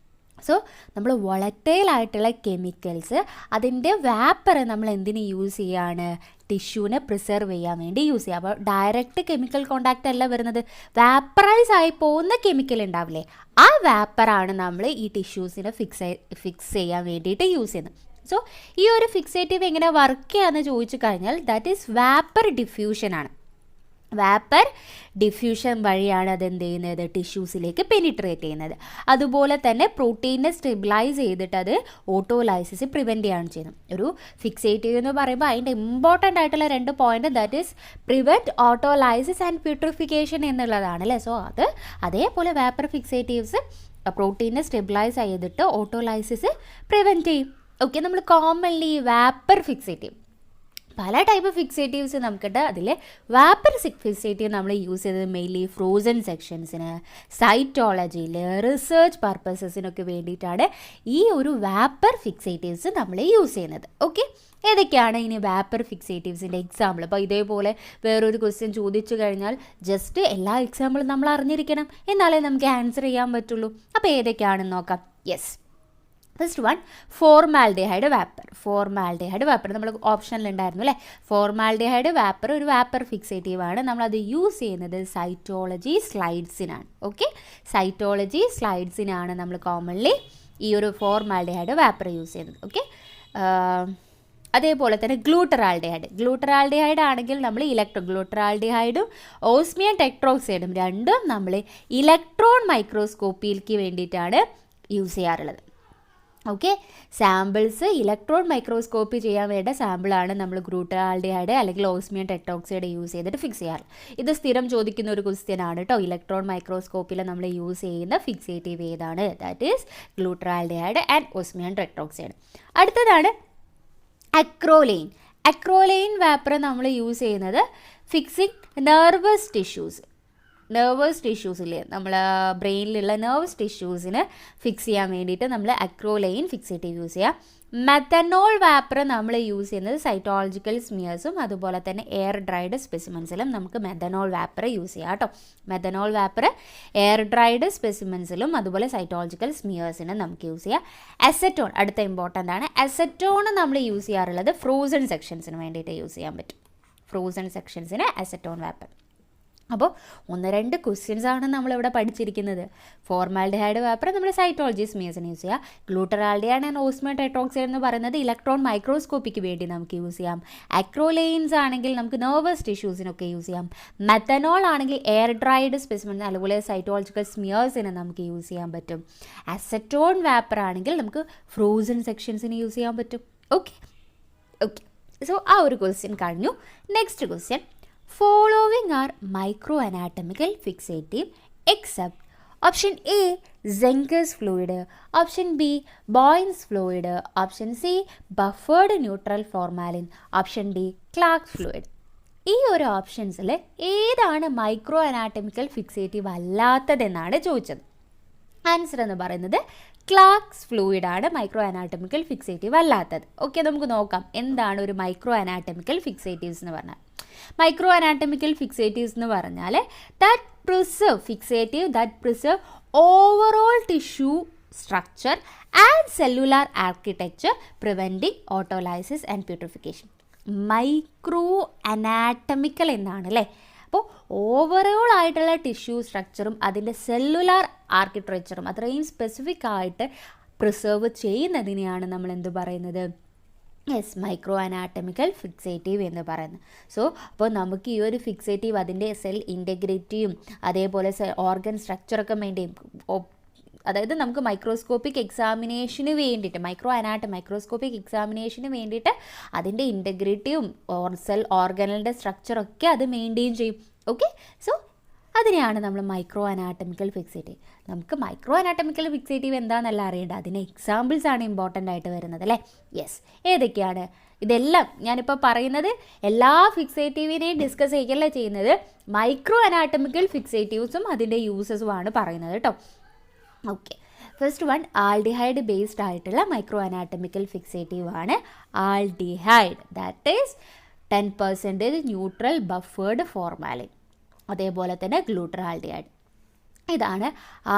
സോ നമ്മൾ വോളറ്റൈൽ ആയിട്ടുള്ള കെമിക്കൽസ് അതിൻ്റെ വാപ്പർ നമ്മൾ എന്തിന് യൂസ് ചെയ്യാണ്, ടിഷ്യൂവിനെ പ്രിസർവ് ചെയ്യാൻ വേണ്ടി യൂസ് ചെയ്യുക. അപ്പോൾ ഡയറക്റ്റ് കെമിക്കൽ കോണ്ടാക്റ്റ് അല്ല വരുന്നത്, വാപ്പറൈസ് ആയി പോകുന്ന കെമിക്കൽ ഉണ്ടാവില്ലേ, ആ വാപ്പറാണ് നമ്മൾ ഈ ടിഷ്യൂസിനെ ഫിക്സ് ചെയ്യാൻ വേണ്ടിയിട്ട് യൂസ് ചെയ്യുന്നത്. സോ ഈ ഒരു ഫിക്സേറ്റീവ് എങ്ങനെ വർക്ക് ചെയ്യാന്ന് ചോദിച്ചു കഴിഞ്ഞാൽ ദാറ്റ് ഈസ് വാപ്പർ ഡിഫ്യൂഷനാണ്. വാപ്പർ ഡിഫ്യൂഷൻ വഴിയാണ് അതെന്ത് ചെയ്യുന്നത്, ടിഷ്യൂസിലേക്ക് പെനിട്രേറ്റ് ചെയ്യുന്നത്. അതുപോലെ തന്നെ പ്രോട്ടീനെ സ്റ്റെബിലൈസ് ചെയ്തിട്ട് അത് ഓട്ടോലൈസിസ് പ്രിവെൻറ്റ് ചെയ്യുകയാണ് ചെയ്യുന്നത്. ഒരു ഫിക്സേറ്റീവ് എന്ന് പറയുമ്പോൾ അതിൻ്റെ ഇമ്പോർട്ടൻ്റ് ആയിട്ടുള്ള 2 point that is prevent autolysis and putrefaction എന്നുള്ളതാണ് അല്ലേ. സോ അത് അതേപോലെ വാപ്പർ ഫിക്സേറ്റീവ്സ് പ്രോട്ടീനെ സ്റ്റെബിലൈസ് ചെയ്തിട്ട് ഓട്ടോലൈസിസ് പ്രിവെൻറ്റ് ചെയ്യും. ഓക്കെ, നമ്മൾ കോമൺലി വാപ്പർ ഫിക്സേറ്റീവ് പല ടൈപ്പ് ഫിക്സേറ്റീവ്സ് നമുക്കുണ്ട്. അതിൽ വാപ്പർ ഫിക്സേറ്റീവ് നമ്മൾ യൂസ് ചെയ്തത് മെയിൻലി ഫ്രോസൺ സെക്ഷൻസിന്, സൈറ്റോളജിയിൽ, റിസർച്ച് പർപ്പസസിനൊക്കെ വേണ്ടിയിട്ടാണ് ഈ ഒരു വാപ്പർ ഫിക്സേറ്റീവ്സ് നമ്മൾ യൂസ് ചെയ്യുന്നത്. ഓക്കെ, ഏതൊക്കെയാണ് ഇനി വാപ്പർ ഫിക്സേറ്റീവ്സിൻ്റെ എക്സാമ്പിൾ? അപ്പോൾ ഇതേപോലെ വേറൊരു ക്വസ്റ്റ്യൻ ചോദിച്ചു കഴിഞ്ഞാൽ ജസ്റ്റ് എല്ലാ എക്സാമ്പിളും നമ്മൾ അറിഞ്ഞിരിക്കണം, എന്നാലേ നമുക്ക് ആൻസർ ചെയ്യാൻ പറ്റുള്ളൂ. അപ്പോൾ ഏതൊക്കെയാണെന്ന് നോക്കാം. Yes, first one formaldehyde vapour. Formaldehyde vapour നമ്മൾ ഓപ്ഷനിലുണ്ടായിരുന്നു അല്ലേ. ഫോർമാൽഡിഹൈഡ് വാപ്പർ ഒരു വാപ്പർ ഫിക്സേറ്റീവാണ്. നമ്മളത് യൂസ് ചെയ്യുന്നത് സൈറ്റോളജി സ്ലൈഡ്സിനാണ്. ഓക്കെ, സൈറ്റോളജി സ്ലൈഡ്സിനാണ് നമ്മൾ കോമൺലി ഈ ഒരു ഫോർമാൽഡിഹൈഡ് വാപ്പർ യൂസ് ചെയ്യുന്നത്. ഓക്കെ, അതേപോലെ തന്നെ ഗ്ലൂട്ടറാൾഡിഹൈഡ് ആണെങ്കിൽ നമ്മൾ ഗ്ലൂട്ടറാൾഡിഹൈഡും ഓസ്മിയം ടെട്രോക്സൈഡും രണ്ടും നമ്മൾ ഇലക്ട്രോൺ മൈക്രോസ്കോപ്പിക്ക് വേണ്ടിയിട്ടാണ് യൂസ് ചെയ്യാറുള്ളത്. ഓക്കെ, സാമ്പിൾസ് ഇലക്ട്രോൺ മൈക്രോസ്കോപ്പി ചെയ്യാൻ വേണ്ട സാമ്പിളാണ് നമ്മൾ ഗ്ലൂട്ടറാൾഡിഹൈഡ് അല്ലെങ്കിൽ ഓസ്മിയം ടെട്രോക്സൈഡ് യൂസ് ചെയ്തിട്ട് ഫിക്സ് ചെയ്യാറ്. ഇത് സ്ഥിരം ചോദിക്കുന്ന ഒരു ക്വസ്റ്റ്യൻ ആണ് കേട്ടോ. ഇലക്ട്രോൺ മൈക്രോസ്കോപ്പിൽ നമ്മൾ യൂസ് ചെയ്യുന്ന ഫിക്സേറ്റീവ് ഏതാണ്? That is glutaraldehyde and osmium tetroxide. അടുത്തതാണ് അക്രോലെയിൻ. അക്രോലെയിൻ വാപ്പർ നമ്മൾ യൂസ് ചെയ്യുന്നത് ഫിക്സിങ് നെർവസ് ടിഷ്യൂസില്ലേ, നമ്മൾ ബ്രെയിനിലുള്ള നെർവസ് ടിഷ്യൂസിന് ഫിക്സ് ചെയ്യാൻ വേണ്ടിയിട്ട് നമ്മൾ അക്രോലെയിൻ ഫിക്സേറ്റീവ് യൂസ് ചെയ്യാം. മെത്തനോൾ വാപ്പർ നമ്മൾ യൂസ് ചെയ്യുന്നത് സൈറ്റോളജിക്കൽ സ്മിയേഴ്സും അതുപോലെ തന്നെ എയർ ഡ്രൈഡ് സ്പെസിമെൻസിലും നമുക്ക് മെത്തനോൾ വാപ്പർ യൂസ് ചെയ്യാം കേട്ടോ. മെത്തനോൾ വാപ്പർ എയർ ഡ്രൈഡ് സ്പെസിമെൻസിലും അതുപോലെ സൈറ്റോളജിക്കൽ സ്മിയേഴ്സിനും നമുക്ക് യൂസ് ചെയ്യാം. അസറ്റോൺ അടുത്ത ഇമ്പോർട്ടൻ്റ് ആണ്. അസറ്റോൺ നമ്മൾ യൂസ് ചെയ്യാറുള്ളത് ഫ്രോസൺ സെക്ഷൻസിന് വേണ്ടിയിട്ട് യൂസ് ചെയ്യാൻ പറ്റും. ഫ്രോസൺ സെക്ഷൻസിന് അസറ്റോൺ വാപ്പർ. അപ്പോൾ 1-2 ക്വസ്റ്റ്യൻസ് ആണ് നമ്മളിവിടെ പഠിച്ചിരിക്കുന്നത്. ഫോർമാൽഡിഹൈഡ് വാപ്പർ നമ്മൾ സൈറ്റോളജി സ്മിയേഴ്സിന് യൂസ് ചെയ്യാം. ഗ്ലൂട്ടറാൾഡിഹൈഡ് ആൻഡ് ഓസ്മിയം ടെട്രോക്സൈഡ് എന്ന് പറയുന്നത് ഇലക്ട്രോൺ മൈക്രോസ്കോപ്പിക്ക് വേണ്ടി നമുക്ക് യൂസ് ചെയ്യാം. അക്രോലെയിൻസ് ആണെങ്കിൽ നമുക്ക് നെർവസ് ടിഷ്യൂസിനൊക്കെ യൂസ് ചെയ്യാം. മെത്തനോൾ ആണെങ്കിൽ എയർ ഡ്രൈഡ് സ്പെസിമെൻ അതുപോലെ സൈറ്റോളജിക്കൽ സ്മിയേഴ്സിന് നമുക്ക് യൂസ് ചെയ്യാൻ പറ്റും. അസറ്റോൺ വാപ്പർ ആണെങ്കിൽ നമുക്ക് ഫ്രോസൺ സെക്ഷൻസിന് യൂസ് ചെയ്യാൻ പറ്റും. ഓക്കെ, സോ ആ ഒരു ക്വസ്റ്റ്യൻ കഴിഞ്ഞു. Next question, following are microanatomical fixative except option A Zenker's fluid, option B Boyne's fluid, option C buffered neutral formalin, option D Clark's fluid. ഈ ഒരു ഓപ്ഷൻസിൽ ഏതാണ് മൈക്രോ അനാറ്റമിക്കൽ ഫിക്സേറ്റീവ് അല്ലാത്തതെന്നാണ് ചോദിച്ചത്. Answer എന്ന് പറയുന്നത് clerks fluid ആണ് micro anatomical fixative അല്ലാത്തത്. Okay, നമുക്ക് നോക്കാം എന്താണ് ഒരു മൈക്രോ അനാറ്റമിക്കൽ ഫിക്സേറ്റീവ്സ് എന്ന് പറഞ്ഞാൽ. മൈക്രോ അനാറ്റമിക്കൽ ഫിക്സേറ്റീവ്സ് എന്ന് പറഞ്ഞാൽ that preserve overall tissue structure and cellular architecture preventing autolysis and putrefaction. Micro anatomical എന്നാണ് അല്ലേ. അപ്പോൾ ഓവറോൾ ആയിട്ടുള്ള ടിഷ്യൂ സ്ട്രക്ചറും അതിൻ്റെ സെല്ലുലാർ ആർക്കിടെക്ചറും അത്രയും സ്പെസിഫിക് ആയിട്ട് പ്രിസർവ് ചെയ്യുന്നതിനെയാണ് നമ്മൾ എന്ത് പറയുന്നത്? യെസ്, മൈക്രോ അനാറ്റമിക്കൽ ഫിക്സേറ്റീവ് എന്ന് പറയുന്നത്. സോ അപ്പോൾ നമുക്ക് ഈ ഒരു ഫിക്സേറ്റീവ് അതിൻ്റെ സെൽ ഇൻറ്റഗ്രിറ്റിയും അതേപോലെ ഓർഗൻ സ്ട്രക്ചറൊക്കെ മെയിൻറ്റെയിൻ, അതായത് നമുക്ക് മൈക്രോസ്കോപ്പിക് എക്സാമിനേഷന് വേണ്ടിയിട്ട് മൈക്രോസ്കോപ്പിക് എക്സാമിനേഷന് വേണ്ടിയിട്ട് അതിൻ്റെ ഇൻറ്റഗ്രിറ്റിയും സെൽ ഓർഗനലിൻ്റെ സ്ട്രക്ചറൊക്കെ അത് മെയിൻറ്റെയിൻ ചെയ്യും. ഓക്കെ, സോ അതിനെയാണ് നമ്മൾ മൈക്രോ അനാറ്റമിക്കൽ ഫിക്സേറ്റീവ്. നമുക്ക് മൈക്രോ അനാറ്റമിക്കൽ ഫിക്സേറ്റീവ് എന്താണെന്നല്ല അറിയേണ്ടത്, അതിന് എക്സാമ്പിൾസ് ആണ് ഇമ്പോർട്ടൻ്റ് ആയിട്ട് വരുന്നത് അല്ലേ. യെസ്, ഏതൊക്കെയാണ്? ഇതെല്ലാം ഞാനിപ്പോൾ പറയുന്നത് എല്ലാ ഫിക്സേറ്റീവിനെയും ഡിസ്കസ് ചെയ്യല്ല ചെയ്യുന്നത്, മൈക്രോ അനാറ്റമിക്കൽ ഫിക്സേറ്റീവ്സും അതിൻ്റെ യൂസസുമാണ് പറയുന്നത് കേട്ടോ. Okay, first one aldehyde based ആയിട്ടുള്ള മൈക്രോ അനാറ്റമിക്കൽ ഫിക്സേറ്റീവ് ആണ് aldehyde. That is 10% neutral buffered formalin. അതേപോലെ തന്നെ ഗ്ലൂട്ടറാൾഡിഹൈഡ്. ഇതാണ്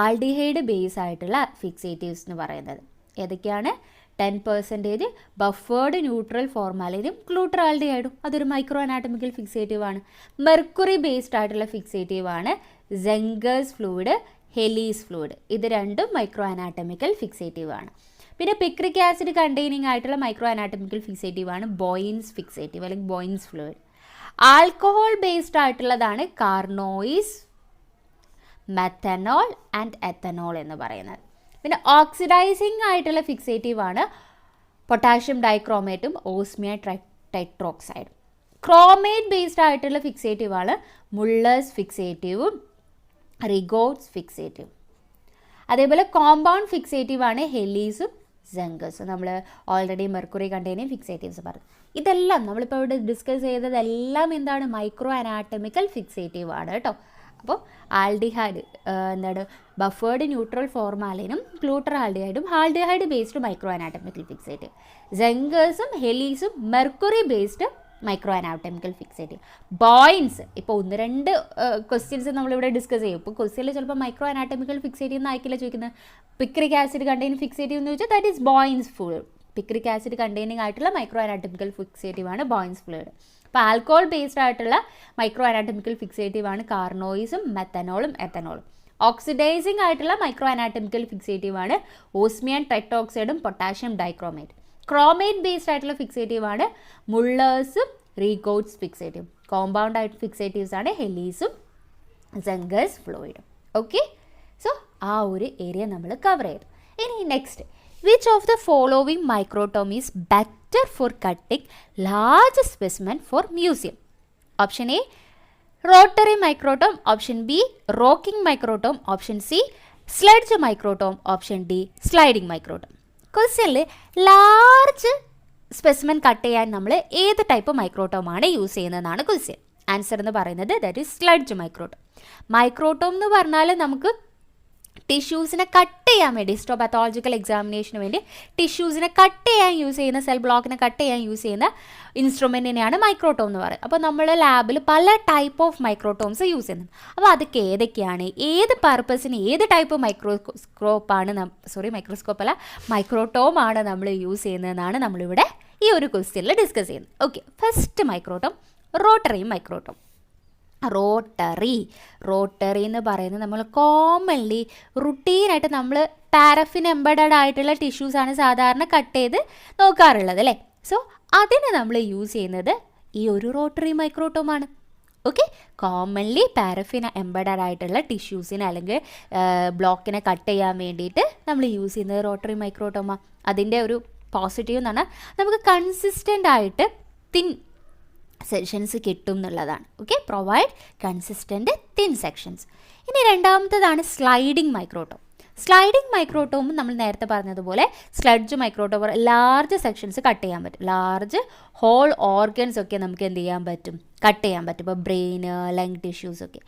ആൽഡിഹൈഡ് ബേസ് ആയിട്ടുള്ള ഫിക്സേറ്റീവ്സ് എന്ന് പറയുന്നത്. ഏതൊക്കെയാണ്? 10% ബഫേർഡ് ന്യൂട്രൽ ഫോർമാലിനും ഗ്ലൂട്ടറാൾഡിഹൈഡും, അതൊരു മൈക്രോ അനാറ്റമിക്കൽ ഫിക്സേറ്റീവ് ആണ്. മെർക്കുറി ബേസ്ഡ് ആയിട്ടുള്ള ഫിക്സേറ്റീവ് ആണ് സെങ്കേഴ്സ് ഫ്ലൂയിഡ്, ഹെലീസ് ഫ്ലൂയിഡ്. ഇത് രണ്ടും മൈക്രോ അനാറ്റമിക്കൽ ഫിക്സേറ്റീവ് ആണ്. പിന്നെ പിക്രിക് ആസിഡ് കണ്ടെയ്നിങ് ആയിട്ടുള്ള മൈക്രോ അനാറ്റമിക്കൽ ഫിക്സേറ്റീവ് ആണ് ബോയിൻസ് ഫിക്സേറ്റീവ് അല്ലെങ്കിൽ ബോയിൻസ് ഫ്ലൂയിഡ്. ആൽക്കഹോൾ ബേസ്ഡ് ആയിട്ടുള്ളതാണ് കാർനോയിസ്, മെത്തനോൾ ആൻഡ് എത്തനോൾ എന്ന് പറയുന്നത്. പിന്നെ ഓക്സിഡൈസിങ് ആയിട്ടുള്ള ഫിക്സേറ്റീവ് ആണ് പൊട്ടാഷ്യം ഡൈക്രോമേറ്റും ഓസ്മിയം ടെട്രോക്സൈഡും. ക്രോമേറ്റ് ബേസ്ഡ് ആയിട്ടുള്ള ഫിക്സേറ്റീവ് ആണ് മുള്ളേഴ്സ് ഫിക്സേറ്റീവും റിഗോട്ട്സ് ഫിക്സേറ്റീവും. അതേപോലെ കോമ്പൗണ്ട് ഫിക്സേറ്റീവ് ആണ് ഹെലീസും സെങ്കേഴ്സും. നമ്മൾ ഓൾറെഡി മെർക്കുറി കണ്ടെയ്നിങ് ഫിക്സേറ്റീവ്സ് പറഞ്ഞു. ഇതെല്ലാം നമ്മളിപ്പോൾ ഇവിടെ ഡിസ്കസ് ചെയ്തതെല്ലാം എന്താണ്? മൈക്രോ അനാറ്റമിക്കൽ ഫിക്സേറ്റീവ് ആണ് കേട്ടോ. അപ്പോൾ ആൽഡിഹൈഡ് എന്താണ്? ബഫേർഡ് ന്യൂട്രൽ ഫോർമാലിനും ഗ്ലൂട്ടറാൾഡിഹൈഡും aldehyde based micro anatomical fixative. സെങ്കേഴ്സും ഹെലീസും mercury based micro anatomical fixative. Bouin's ഇപ്പോൾ 1-2 ക്വസ്റ്റ്യൻസ് നമ്മളിവിടെ ഡിസ്കസ് ചെയ്യും. ഇപ്പോൾ ക്വസ്റ്റ്യനിൽ ചിലപ്പോൾ മൈക്രോ അനാറ്റമിക്കൽ ഫിക്സേറ്റീവ് എന്ന് ആയിരിക്കില്ല ചോദിക്കുന്നത്. പിക്രിക് ആസിഡ് കണ്ടെയ്നിങ് ഫിക്സേറ്റീവ് എന്ന് ചോദിച്ചാൽ that is Bouin's fluid. Picric acid containing ആയിട്ടുള്ള മൈക്രോ അനാറ്റമിക്കൽ ഫിക്സേറ്റീവ് ആണ് ബോയിൻസ് ഫ്ലൂയിഡ്. അപ്പോൾ ആൽക്കഹോൾ ബേസ്ഡ് ആയിട്ടുള്ള മൈക്രോ അനാറ്റമിക്കൽ ഫിക്സേറ്റീവ് ആണ് കാർനോയിസും മെത്തനോളും എത്തനോളും. ഓക്സിഡൈസിങ് ആയിട്ടുള്ള മൈക്രോ അനാറ്റമിക്കൽ ഫിക്സേറ്റീവ് ആണ് ഓസ്മിയം ടെട്രോക്സൈഡും പൊട്ടാഷ്യം ഡൈക്രോമേറ്റ്. ക്രോമേറ്റ് ബേസ്ഡ് ആയിട്ടുള്ള ഫിക്സേറ്റീവ് ആണ് മുള്ളേഴ്സും റീഗോട്ട്സ് ഫിക്സേറ്റീവ്. കോമ്പൗണ്ട് ആയിട്ട് ഫിക്സേറ്റീവ്സ് ആണ് ഹെലീസും സെങ്കേഴ്സ് ഫ്ലൂയിഡും. ഓക്കെ, സോ ആ ഒരു ഏരിയ നമ്മൾ കവർ ചെയ്തു. ഇനി next, which of the following microtome is better for cutting large specimen for museum? Option A rotary microtome, option B rocking microtome, option C sledge microtome, option D sliding microtome. ക്വസ്റ്റ്യനിൽ large specimen cut ചെയ്യാൻ നമ്മൾ ഏത് type microtome ആണ് use ചെയ്യുന്നതെന്നാണ് question. Answer എന്ന് പറയുന്നത് that is sledge microtome. Microtome എന്ന് പറഞ്ഞാൽ നമുക്ക് ടിഷ്യൂസിനെ കട്ട് ചെയ്യാൻ വേണ്ടി, ഹിസ്റ്റോപാത്തോളജിക്കൽ എക്സാമിനേഷന് വേണ്ടി ടിഷ്യൂസിനെ കട്ട് ചെയ്യാൻ യൂസ് ചെയ്യുന്ന, സെൽ ബ്ലോക്കിനെ കട്ട് ചെയ്യാൻ യൂസ് ചെയ്യുന്ന ഇൻസ്ട്രുമെൻറ്റിനെയാണ് മൈക്രോട്ടോം എന്ന് പറയുന്നത്. അപ്പോൾ നമ്മൾ ലാബിൽ പല ടൈപ്പ് ഓഫ് മൈക്രോട്ടോംസ് യൂസ് ചെയ്യുന്നത്. അപ്പോൾ അതൊക്കെ ഏതൊക്കെയാണ്, ഏത് പർപ്പസിന് ഏത് ടൈപ്പ് മൈക്രോട്ടോം ആണ് നമ്മൾ യൂസ് ചെയ്യുന്നതെന്നാണ് നമ്മളിവിടെ ഈ ഒരു ക്വസ്റ്റ്യനിൽ ഡിസ്കസ് ചെയ്യുന്നത്. Okay, first microtome rotary microtome. Rotary എന്ന് പറയുന്നത് നമ്മൾ കോമൺലി റുട്ടീനായിട്ട് നമ്മൾ പാരഫിൻ എംബഡഡ് ആയിട്ടുള്ള ടിഷ്യൂസാണ് സാധാരണ കട്ട് ചെയ്ത് നോക്കാറുള്ളത് അല്ലേ. സോ അതിന് നമ്മൾ യൂസ് ചെയ്യുന്നത് ഈ ഒരു റോട്ടറി മൈക്രോട്ടോമാണ്. ഓക്കെ, കോമൺലി പാരഫിൻ എംബഡഡ് ആയിട്ടുള്ള ടിഷ്യൂസിനെ അല്ലെങ്കിൽ ബ്ലോക്കിനെ കട്ട് ചെയ്യാൻ വേണ്ടിയിട്ട് നമ്മൾ യൂസ് ചെയ്യുന്നത് റോട്ടറി മൈക്രോട്ടോമാണ്. അതിൻ്റെ ഒരു പോസിറ്റീവ് എന്ന് പറഞ്ഞാൽ നമുക്ക് കൺസിസ്റ്റൻ്റ് ആയിട്ട് തിൻ സെക്ഷൻസ് കിട്ടും എന്നുള്ളതാണ്. Okay, provide consistent thin sections. ഇനി രണ്ടാമത്തേതാണ് സ്ലൈഡിംഗ് മൈക്രോട്ടോം. സ്ലൈഡിംഗ് മൈക്രോട്ടോം നമ്മൾ നേരത്തെ പറഞ്ഞതുപോലെ sledge microtome large sections cut ചെയ്യാൻ പറ്റും. ലാർജ് ഹോൾ ഓർഗൻസ് ഒക്കെ നമുക്ക് എന്ത് ചെയ്യാൻ പറ്റും? കട്ട് ചെയ്യാൻ പറ്റും. ഇപ്പോൾ ബ്രെയിന്, ലങ് ടിഷ്യൂസ് ഒക്കെ.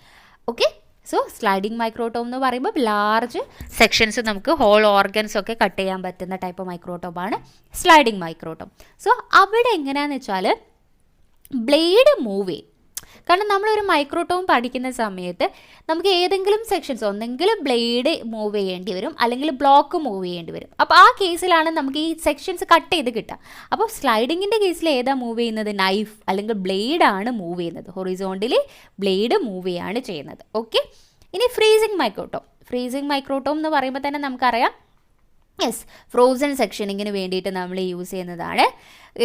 ഓക്കെ, സോ സ്ലൈഡിംഗ് മൈക്രോട്ടോം എന്ന് പറയുമ്പോൾ ലാർജ് സെക്ഷൻസ് നമുക്ക് ഹോൾ ഓർഗൻസ് ഒക്കെ കട്ട് ചെയ്യാൻ പറ്റുന്ന ടൈപ്പ് മൈക്രോട്ടോമാണ് സ്ലൈഡിംഗ് മൈക്രോട്ടോം. സോ അവിടെ എങ്ങനെയാണെന്ന് വെച്ചാൽ ബ്ലേഡ് മൂവ് ചെയ്യും. കാരണം നമ്മളൊരു മൈക്രോട്ടോം പഠിക്കുന്ന സമയത്ത് നമുക്ക് ഏതെങ്കിലും സെക്ഷൻസ് ഒന്നെങ്കിൽ ബ്ലേഡ് മൂവ് ചെയ്യേണ്ടി വരും അല്ലെങ്കിൽ ബ്ലോക്ക് മൂവ് ചെയ്യേണ്ടി വരും. അപ്പോൾ ആ കേസിലാണ് നമുക്ക് ഈ സെക്ഷൻസ് കട്ട് ചെയ്ത് കിട്ടുക. അപ്പോൾ സ്ലൈഡിങ്ങിൻ്റെ കേസിൽ ഏതാ മൂവ് ചെയ്യുന്നത്? നൈഫ് അല്ലെങ്കിൽ ബ്ലേഡാണ് മൂവ് ചെയ്യുന്നത്. ഹൊറിസോണ്ടലി ബ്ലേഡ് മൂവ് ചെയ്യാണ് ചെയ്യുന്നത്. ഓക്കെ, ഇനി ഫ്രീസിങ് മൈക്രോട്ടോം എന്ന് പറയുമ്പോൾ തന്നെ നമുക്കറിയാം, യെസ്, ഫ്രോസൺ സെക്ഷനിങ്ങിന് വേണ്ടിയിട്ട് നമ്മൾ യൂസ് ചെയ്യുന്നതാണ്.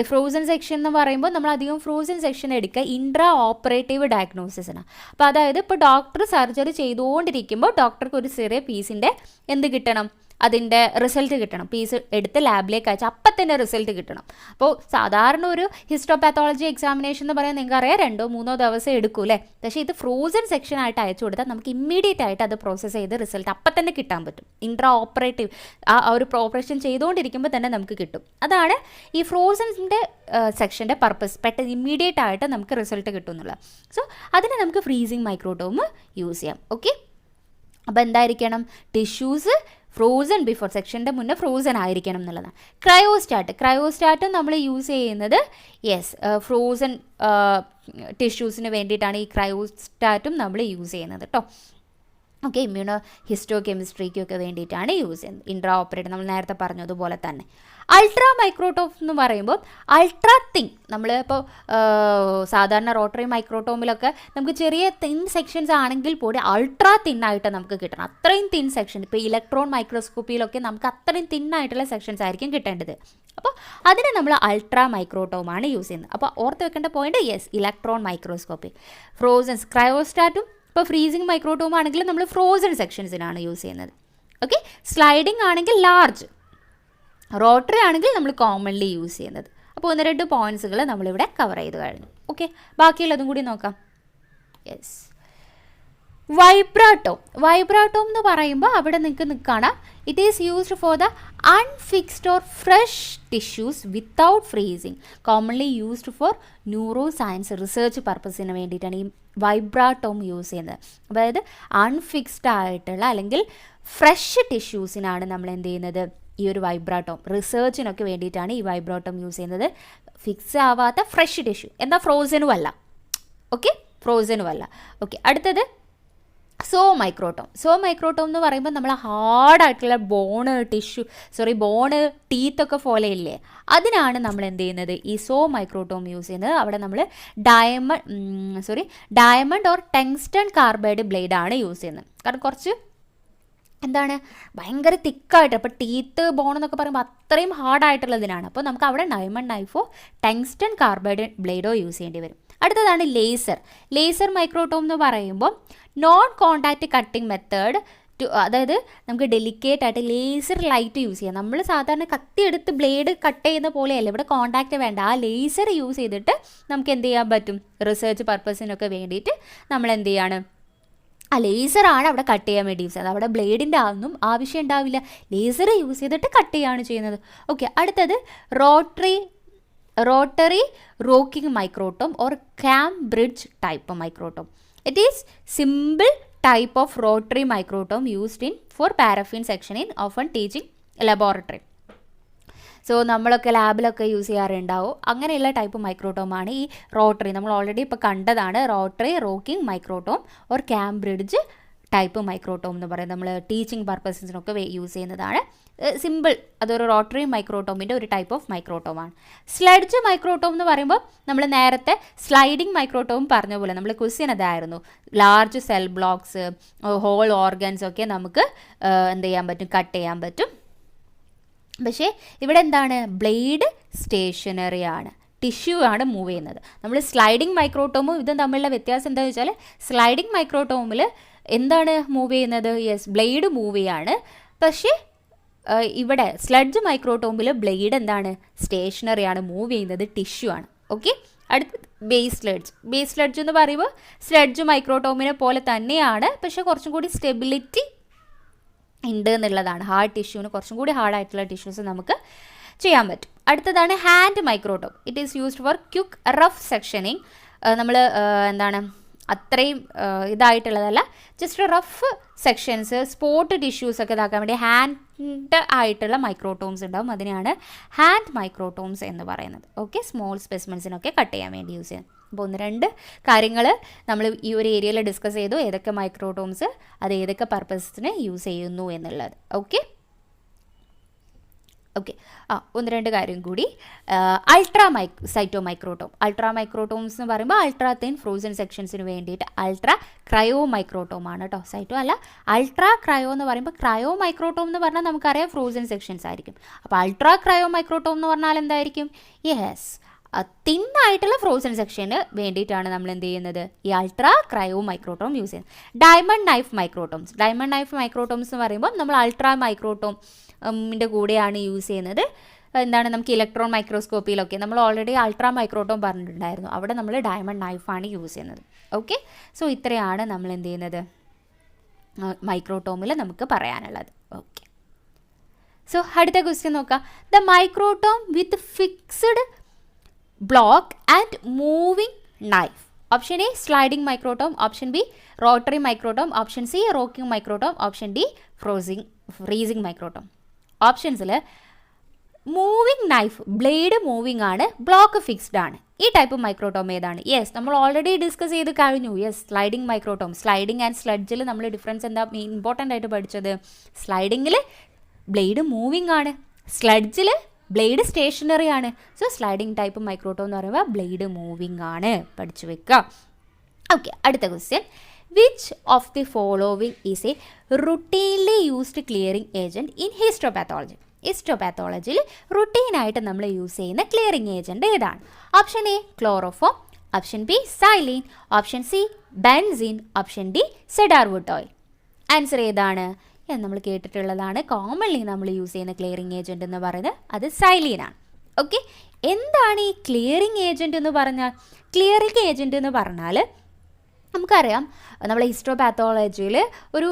ഫ്രോസൺ സെക്ഷൻ എന്ന് പറയുമ്പോൾ നമ്മൾ അധികം ഫ്രോസൺ സെക്ഷൻ എടുക്കുക ഇൻട്രാ ഓപ്പറേറ്റീവ് ഡയഗ്നോസിസിന്. അപ്പോൾ അതായത് ഇപ്പോൾ ഡോക്ടർ സർജറി ചെയ്തുകൊണ്ടിരിക്കുമ്പോൾ ഡോക്ടർക്ക് ഒരു ചെറിയ പീസിൻ്റെ എന്ത് കിട്ടണം? അതിൻ്റെ റിസൾട്ട് കിട്ടണം. പീസ് എടുത്ത് ലാബിലേക്ക് അയച്ചാൽ അപ്പം തന്നെ റിസൾട്ട് കിട്ടണം. അപ്പോൾ സാധാരണ ഒരു ഹിസ്റ്റോപാത്തോളജി എക്സാമിനേഷൻ എന്ന് പറയാൻ നിങ്ങൾക്കറിയാം 2-3 ദിവസം എടുക്കും അല്ലേ. പക്ഷേ ഇത് ഫ്രോസൺ സെക്ഷനായിട്ട് അയച്ചു കൊടുത്താൽ നമുക്ക് ഇമ്മീഡിയറ്റ് ആയിട്ട് അത് പ്രോസസ്സ് ചെയ്ത് റിസൾട്ട് അപ്പം തന്നെ കിട്ടാൻ പറ്റും. ഇൻട്രാ ഓപ്പറേറ്റീവ് ആ ഒരു ഓപ്പറേഷൻ ചെയ്തുകൊണ്ടിരിക്കുമ്പോൾ തന്നെ നമുക്ക് കിട്ടും. അതാണ് ഈ ഫ്രോസണിൻ്റെ സെക്ഷൻ്റെ പർപ്പസ്. പെട്ടെന്ന് ഇമ്മീഡിയറ്റ് ആയിട്ട് നമുക്ക് റിസൾട്ട് കിട്ടും എന്നുള്ളത്. സോ അതിന് നമുക്ക് ഫ്രീസിങ് മൈക്രോട്ടോം യൂസ് ചെയ്യാം. ഓക്കെ, അപ്പോൾ എന്തായിരിക്കണം? ടിഷ്യൂസ് ഫ്രോസൺ ബിഫോർ സെക്ഷൻ്റെ മുന്നേ ഫ്രോസൺ ആയിരിക്കണം എന്നുള്ളതാണ്. ക്രയോസ്റ്റാറ്റും നമ്മൾ യൂസ് ചെയ്യുന്നത് ഫ്രോസൺ ടിഷ്യൂസിന് വേണ്ടിയിട്ടാണ് ഈ ക്രയോസ്റ്റാറ്റും നമ്മൾ യൂസ് ചെയ്യുന്നത് കേട്ടോ. ഓക്കെ, ഇമ്മ്യൂണോ ഹിസ്റ്റോ കെമിസ്ട്രിക്കൊക്കെ വേണ്ടിയിട്ടാണ് യൂസ് ചെയ്യുന്നത്. ഇൻട്രാ ഓപ്പറേറ്റർ നമ്മൾ നേരത്തെ പറഞ്ഞതുപോലെ തന്നെ. അൾട്രാ മൈക്രോടോം എന്ന് പറയുമ്പോൾ അൾട്രാ തിൻ, നമ്മൾ ഇപ്പോൾ സാധാരണ റോട്ടറി മൈക്രോടോമിലൊക്കെ നമുക്ക് ചെറിയ തിൻ സെക്ഷൻസ് ആണെങ്കിൽ കൂടി അൾട്രാ തിന്നായിട്ട് നമുക്ക് കിട്ടണം. അത്രയും തിൻ സെക്ഷൻ, ഇപ്പോൾ ഇലക്ട്രോൺ മൈക്രോസ്കോപ്പിയിലൊക്കെ നമുക്ക് അത്രയും തിന്നായിട്ടുള്ള സെക്ഷൻസ് ആയിരിക്കും കിട്ടേണ്ടത്. അപ്പോൾ അതിന് നമ്മൾ അൾട്രാ മൈക്രോടോമാണ് യൂസ് ചെയ്യുന്നത്. അപ്പോൾ ഓർത്ത് വെക്കേണ്ട point, yes, electron microscopy. Frozen ക്രയോസ്റ്റാറ്റും ഇപ്പോൾ ഫ്രീസിങ് മൈക്രോടോം ആണെങ്കിൽ നമ്മൾ ഫ്രോസൺ സെക്ഷൻസിനാണ് യൂസ് ചെയ്യുന്നത്. ഓക്കെ, സ്ലൈഡിംഗ് ആണെങ്കിൽ ലാർജ്, റോട്ടറി ആണെങ്കിൽ നമ്മൾ കോമൺലി യൂസ് ചെയ്യുന്നത്. അപ്പോൾ 1-2 പോയിൻറ്റ്സുകൾ നമ്മളിവിടെ കവർ ചെയ്ത് കഴിഞ്ഞു. ഓക്കെ, ബാക്കിയുള്ളതും കൂടി നോക്കാം. യെസ്, വൈബ്രാട്ടോം എന്ന് പറയുമ്പോൾ അവിടെ നിൽക്കുകയാണ്. It is used for the unfixed or fresh tissues without freezing, commonly used for neuro science research പർപ്പസിന് വേണ്ടിയിട്ടാണ് ഈ വൈബ്രാട്ടോം യൂസ് ചെയ്യുന്നത്. അതായത് അൺഫിക്സ്ഡ് ആയിട്ടുള്ള അല്ലെങ്കിൽ ഫ്രഷ് ടിഷ്യൂസിനാണ് നമ്മൾ എന്ത് ചെയ്യുന്നത്, ഈ ഒരു വൈബ്രാട്ടോം റിസർച്ചിനൊക്കെ വേണ്ടിയിട്ടാണ് ഈ വൈബ്രാട്ടോം യൂസ് ചെയ്യുന്നത്. ഫിക്സ് ആവാത്ത ഫ്രഷ് ടിഷ്യൂ, എന്താ ഫ്രോസനും അല്ല. ഓക്കെ, ഫ്രോസനും അല്ല. ഓക്കെ, അടുത്തത് സോ മൈക്രോട്ടോം എന്ന് പറയുമ്പോൾ നമ്മൾ ഹാർഡായിട്ടുള്ള ബോണ് ടീത്തൊക്കെ പോലെ ഇല്ലേ, അതിനാണ് നമ്മൾ എന്ത് ചെയ്യുന്നത്, ഈ സോ മൈക്രോട്ടോം യൂസ് ചെയ്യുന്നത്. അവിടെ നമ്മൾ ഡയമണ്ട് ഓർ ടങ്സ്റ്റൺ കാർബൈഡ് ബ്ലേഡാണ് യൂസ് ചെയ്യുന്നത്. കാരണം കുറച്ച് എന്താണ് ഭയങ്കര തിക്കായിട്ട്, അപ്പോൾ ടീത്ത് ബോൺ എന്നൊക്കെ പറയുമ്പോൾ അത്രയും ഹാർഡായിട്ടുള്ളതിനാണ്. അപ്പോൾ നമുക്ക് അവിടെ ഡയമണ്ട് നൈഫോ ടങ്സ്റ്റൺ കാർബൈഡ് ബ്ലേഡോ യൂസ് ചെയ്യേണ്ടി വരും. അടുത്തതാണ് ലേസർ മൈക്രോട്ടോം എന്ന് പറയുമ്പോൾ നോൺ കോണ്ടാക്റ്റ് കട്ടിംഗ് മെത്തേഡ് അതായത് നമുക്ക് ഡെലിക്കേറ്റ് ആയിട്ട് ലേസർ ലൈറ്റ് യൂസ് ചെയ്യാം. നമ്മൾ സാധാരണ കത്തിയെടുത്ത് ബ്ലേഡ് കട്ട് ചെയ്യുന്ന പോലെയല്ല, ഇവിടെ കോണ്ടാക്റ്റ് വേണ്ട. ആ ലേസർ യൂസ് ചെയ്തിട്ട് നമുക്ക് എന്ത് ചെയ്യാൻ പറ്റും, റിസർച്ച് പർപ്പസിനൊക്കെ വേണ്ടിയിട്ട് നമ്മൾ എന്ത് ചെയ്യാണ്, ആ ലേസറാണ് അവിടെ കട്ട് ചെയ്യാൻ വേണ്ടി യൂസ് ചെയ്യുന്നത്. അവിടെ ബ്ലേഡിൻ്റെ ഒന്നും ആവശ്യം ഉണ്ടാവില്ല, ലേസർ യൂസ് ചെയ്തിട്ട് കട്ട് ചെയ്യുകയാണ് ചെയ്യുന്നത്. ഓക്കെ, അടുത്തത് rotary rocking microtome or Cambridge type microtome. It is simple type of rotary microtome used for paraffin sectioning, often teaching laboratory. So നമ്മളൊക്കെ ലാബിലൊക്കെ യൂസ് ചെയ്യാറുണ്ടാവും. അങ്ങനെയുള്ള ടൈപ്പ് മൈക്രോട്ടോമാണ് ഈ റോട്ടറി. നമ്മൾ ഓൾറെഡി ഇപ്പോൾ കണ്ടതാണ് rotary rocking microtome or Cambridge type microtome എന്ന് പറയുന്നത്. നമ്മൾ teaching പർപ്പസിനൊക്കെ use ചെയ്യുന്നതാണ്. സിമ്പിൾ, അതൊരു റോട്ടറി മൈക്രോട്ടോമിൻ്റെ ഒരു ടൈപ്പ് ഓഫ് മൈക്രോട്ടോമാണ്. സ്ലെഡ്ജ് മൈക്രോട്ടോം എന്ന് പറയുമ്പോൾ നമ്മൾ നേരത്തെ സ്ലൈഡിംഗ് മൈക്രോട്ടോം പറഞ്ഞ പോലെ നമ്മൾ ക്വസ്റ്റ്യൻ അതായിരുന്നു. Large cell blocks, whole organs ഒക്കെ നമുക്ക് എന്ത് ചെയ്യാൻ പറ്റും, കട്ട് ചെയ്യാൻ പറ്റും. പക്ഷേ ഇവിടെ എന്താണ്, ബ്ലേഡ് സ്റ്റേഷനറി ആണ്, ടിഷ്യൂ ആണ് മൂവ് ചെയ്യുന്നത്. നമ്മൾ സ്ലൈഡിംഗ് മൈക്രോട്ടോമും ഇതും തമ്മിലുള്ള വ്യത്യാസം എന്താണെന്ന് വെച്ചാൽ സ്ലൈഡിംഗ് മൈക്രോട്ടോമിൽ എന്താണ് മൂവ് ചെയ്യുന്നത്, യെസ്, ബ്ലേഡ് മൂവ് ചെയ്യാണ്. പക്ഷേ ഇവിടെ സ്ലെഡ്ജ് മൈക്രോട്ടോമിൽ ബ്ലേഡ് എന്താണ്, സ്റ്റേഷനറി ആണ്, മൂവ് ചെയ്യുന്നത് ടിഷ്യൂ ആണ്. ഓക്കെ, അടുത്ത ബേസ് സ്ലെഡ്ജ് എന്ന് പറയുമ്പോൾ സ്ലെഡ്ജ് മൈക്രോട്ടോമിനെ പോലെ തന്നെയാണ്, പക്ഷേ കുറച്ചും കൂടി സ്റ്റെബിലിറ്റി ഉണ്ട് എന്നുള്ളതാണ്. ഹാർഡ് ടിഷ്യൂന് കുറച്ചും കൂടി ഹാർഡായിട്ടുള്ള ടിഷ്യൂസ് നമുക്ക് ചെയ്യാൻ പറ്റും. അടുത്തതാണ് hand microtome. It is used four quick rough സെക്ഷനിങ്. നമ്മൾ എന്താണ് അത്രയും ഇതായിട്ടുള്ളതല്ല, ജസ്റ്റ് റഫ് സെക്ഷൻസ്, സ്പോട്ട് ടിഷ്യൂസൊക്കെ ഇതാക്കാൻ വേണ്ടി ഹാൻഡ് ആയിട്ടുള്ള മൈക്രോട്ടോംസ് ഉണ്ടാവും. അതിനെയാണ് ഹാൻഡ് മൈക്രോട്ടോംസ് എന്ന് പറയുന്നത്. ഓക്കെ, സ്മോൾ സ്പെസിമെൻസിനൊക്കെ കട്ട് ചെയ്യാൻ വേണ്ടി യൂസ് ചെയ്യാം. അപ്പോൾ 1-2 കാര്യങ്ങൾ നമ്മൾ ഈ ഒരു ഏരിയയിൽ ഡിസ്കസ് ചെയ്തു, ഏതൊക്കെ മൈക്രോട്ടോംസ് അത് ഏതൊക്കെ പർപ്പസിന് യൂസ് ചെയ്യുന്നു എന്നുള്ളത്. ഓക്കെ, 1-2 കാര്യം കൂടി. സൈറ്റോ മൈക്രോട്ടോംസ് എന്ന് പറയുമ്പോൾ അൾട്രാ തിൻ ഫ്രോസൺ സെക്ഷൻസിന് വേണ്ടിയിട്ട് അൾട്രാ ക്രയോ മൈക്രോട്ടോം ആണ് കേട്ടോ. സൈറ്റോ അല്ല, അൾട്രാ ക്രയോ എന്ന് പറയുമ്പോൾ ക്രയോ മൈക്രോട്ടോം എന്ന് പറഞ്ഞാൽ നമുക്കറിയാം ഫ്രോസൺ സെക്ഷൻസ് ആയിരിക്കും. അപ്പോൾ അൾട്രാ ക്രയോ മൈക്രോട്ടോം എന്ന് പറഞ്ഞാൽ എന്തായിരിക്കും, യെസ്, തിന്നായിട്ടുള്ള ഫ്രോസൺ സെക്ഷന് വേണ്ടിയിട്ടാണ് നമ്മൾ എന്ത് ചെയ്യുന്നത്, ഈ അൾട്രാ ക്രയോ മൈക്രോട്ടോം യൂസ് ചെയ്യുന്നത്. ഡയമണ്ട് നൈഫ് മൈക്രോട്ടോംസ് എന്ന് പറയുമ്പോൾ നമ്മൾ അൾട്രാ മൈക്രോട്ടോമിൻ്റെ കൂടെയാണ് യൂസ് ചെയ്യുന്നത്. എന്താണ്, നമുക്ക് ഇലക്ട്രോൺ മൈക്രോസ്കോപ്പിയിലൊക്കെ നമ്മൾ ഓൾറെഡി അൾട്രാ മൈക്രോട്ടോം പറഞ്ഞിട്ടുണ്ടായിരുന്നു, അവിടെ നമ്മൾ ഡയമണ്ട് നൈഫാണ് യൂസ് ചെയ്യുന്നത്. ഓക്കെ, സോ ഇത്രയാണ് നമ്മൾ എന്ത് ചെയ്യുന്നത് മൈക്രോട്ടോമിൽ നമുക്ക് പറയാനുള്ളത്. ഓക്കെ, സോ അടുത്ത ക്വസ്റ്റ്യൻ നോക്കാം. The microtome with fixed block and moving knife. Option A sliding microtome, option B rotary microtome, option C rocking microtome, option D freezing microtome. ഓപ്ഷൻസിൽ മൂവിങ് നൈഫ്, ബ്ലേഡ് മൂവിങ് ആണ്, block fixed ആണ്. ഈ type microtome ഏതാണ്? Yes, നമ്മൾ already discuss ചെയ്ത് കഴിഞ്ഞു. Yes, sliding microtome. Sliding and സ്ലഡ്ജിൽ നമ്മൾ difference എന്താ ഇമ്പോർട്ടൻ്റ് ആയിട്ട് പഠിച്ചത്? സ്ലൈഡിങ്ങിൽ ബ്ലേഡ് മൂവിങ് ആണ്, സ്ലഡ്ജിൽ ബ്ലേഡ് സ്റ്റേഷനറി ആണ്. സോ സ്ലൈഡിങ് ടൈപ്പ് മൈക്രോടോം എന്ന് പറയുമ്പോൾ ബ്ലേഡ് മൂവിങ് ആണ്, പഠിച്ചു വെക്കുക. ഓക്കെ, അടുത്ത question. Which of the following is a routinely used clearing agent in histopathology? ഹിസ്റ്റോപാത്തോളജിയിൽ റുട്ടീനായിട്ട് നമ്മൾ യൂസ് ചെയ്യുന്ന ക്ലിയറിംഗ് ഏജൻറ്റ് ഏതാണ്? Option A chloroform, option B xylene, option C benzene, option D cedarwood oil. Answer ഏതാണ്? നമ്മൾ കേട്ടിട്ടുള്ളതാണ്, commonly നമ്മൾ use ചെയ്യുന്ന ക്ലിയറിംഗ് ഏജൻറ്റ് എന്ന് പറയുന്നത് അത് സൈലീനാണ്. ഓക്കെ, എന്താണ് ഈ ക്ലിയറിംഗ് ഏജൻറ്റ് എന്ന് പറഞ്ഞാൽ? ക്ലിയറിംഗ് ഏജൻറ്റ് എന്ന് പറഞ്ഞാൽ നമുക്കറിയാം, നമ്മളെ ഹിസ്റ്റോപാത്തോളജിയിൽ ഒരു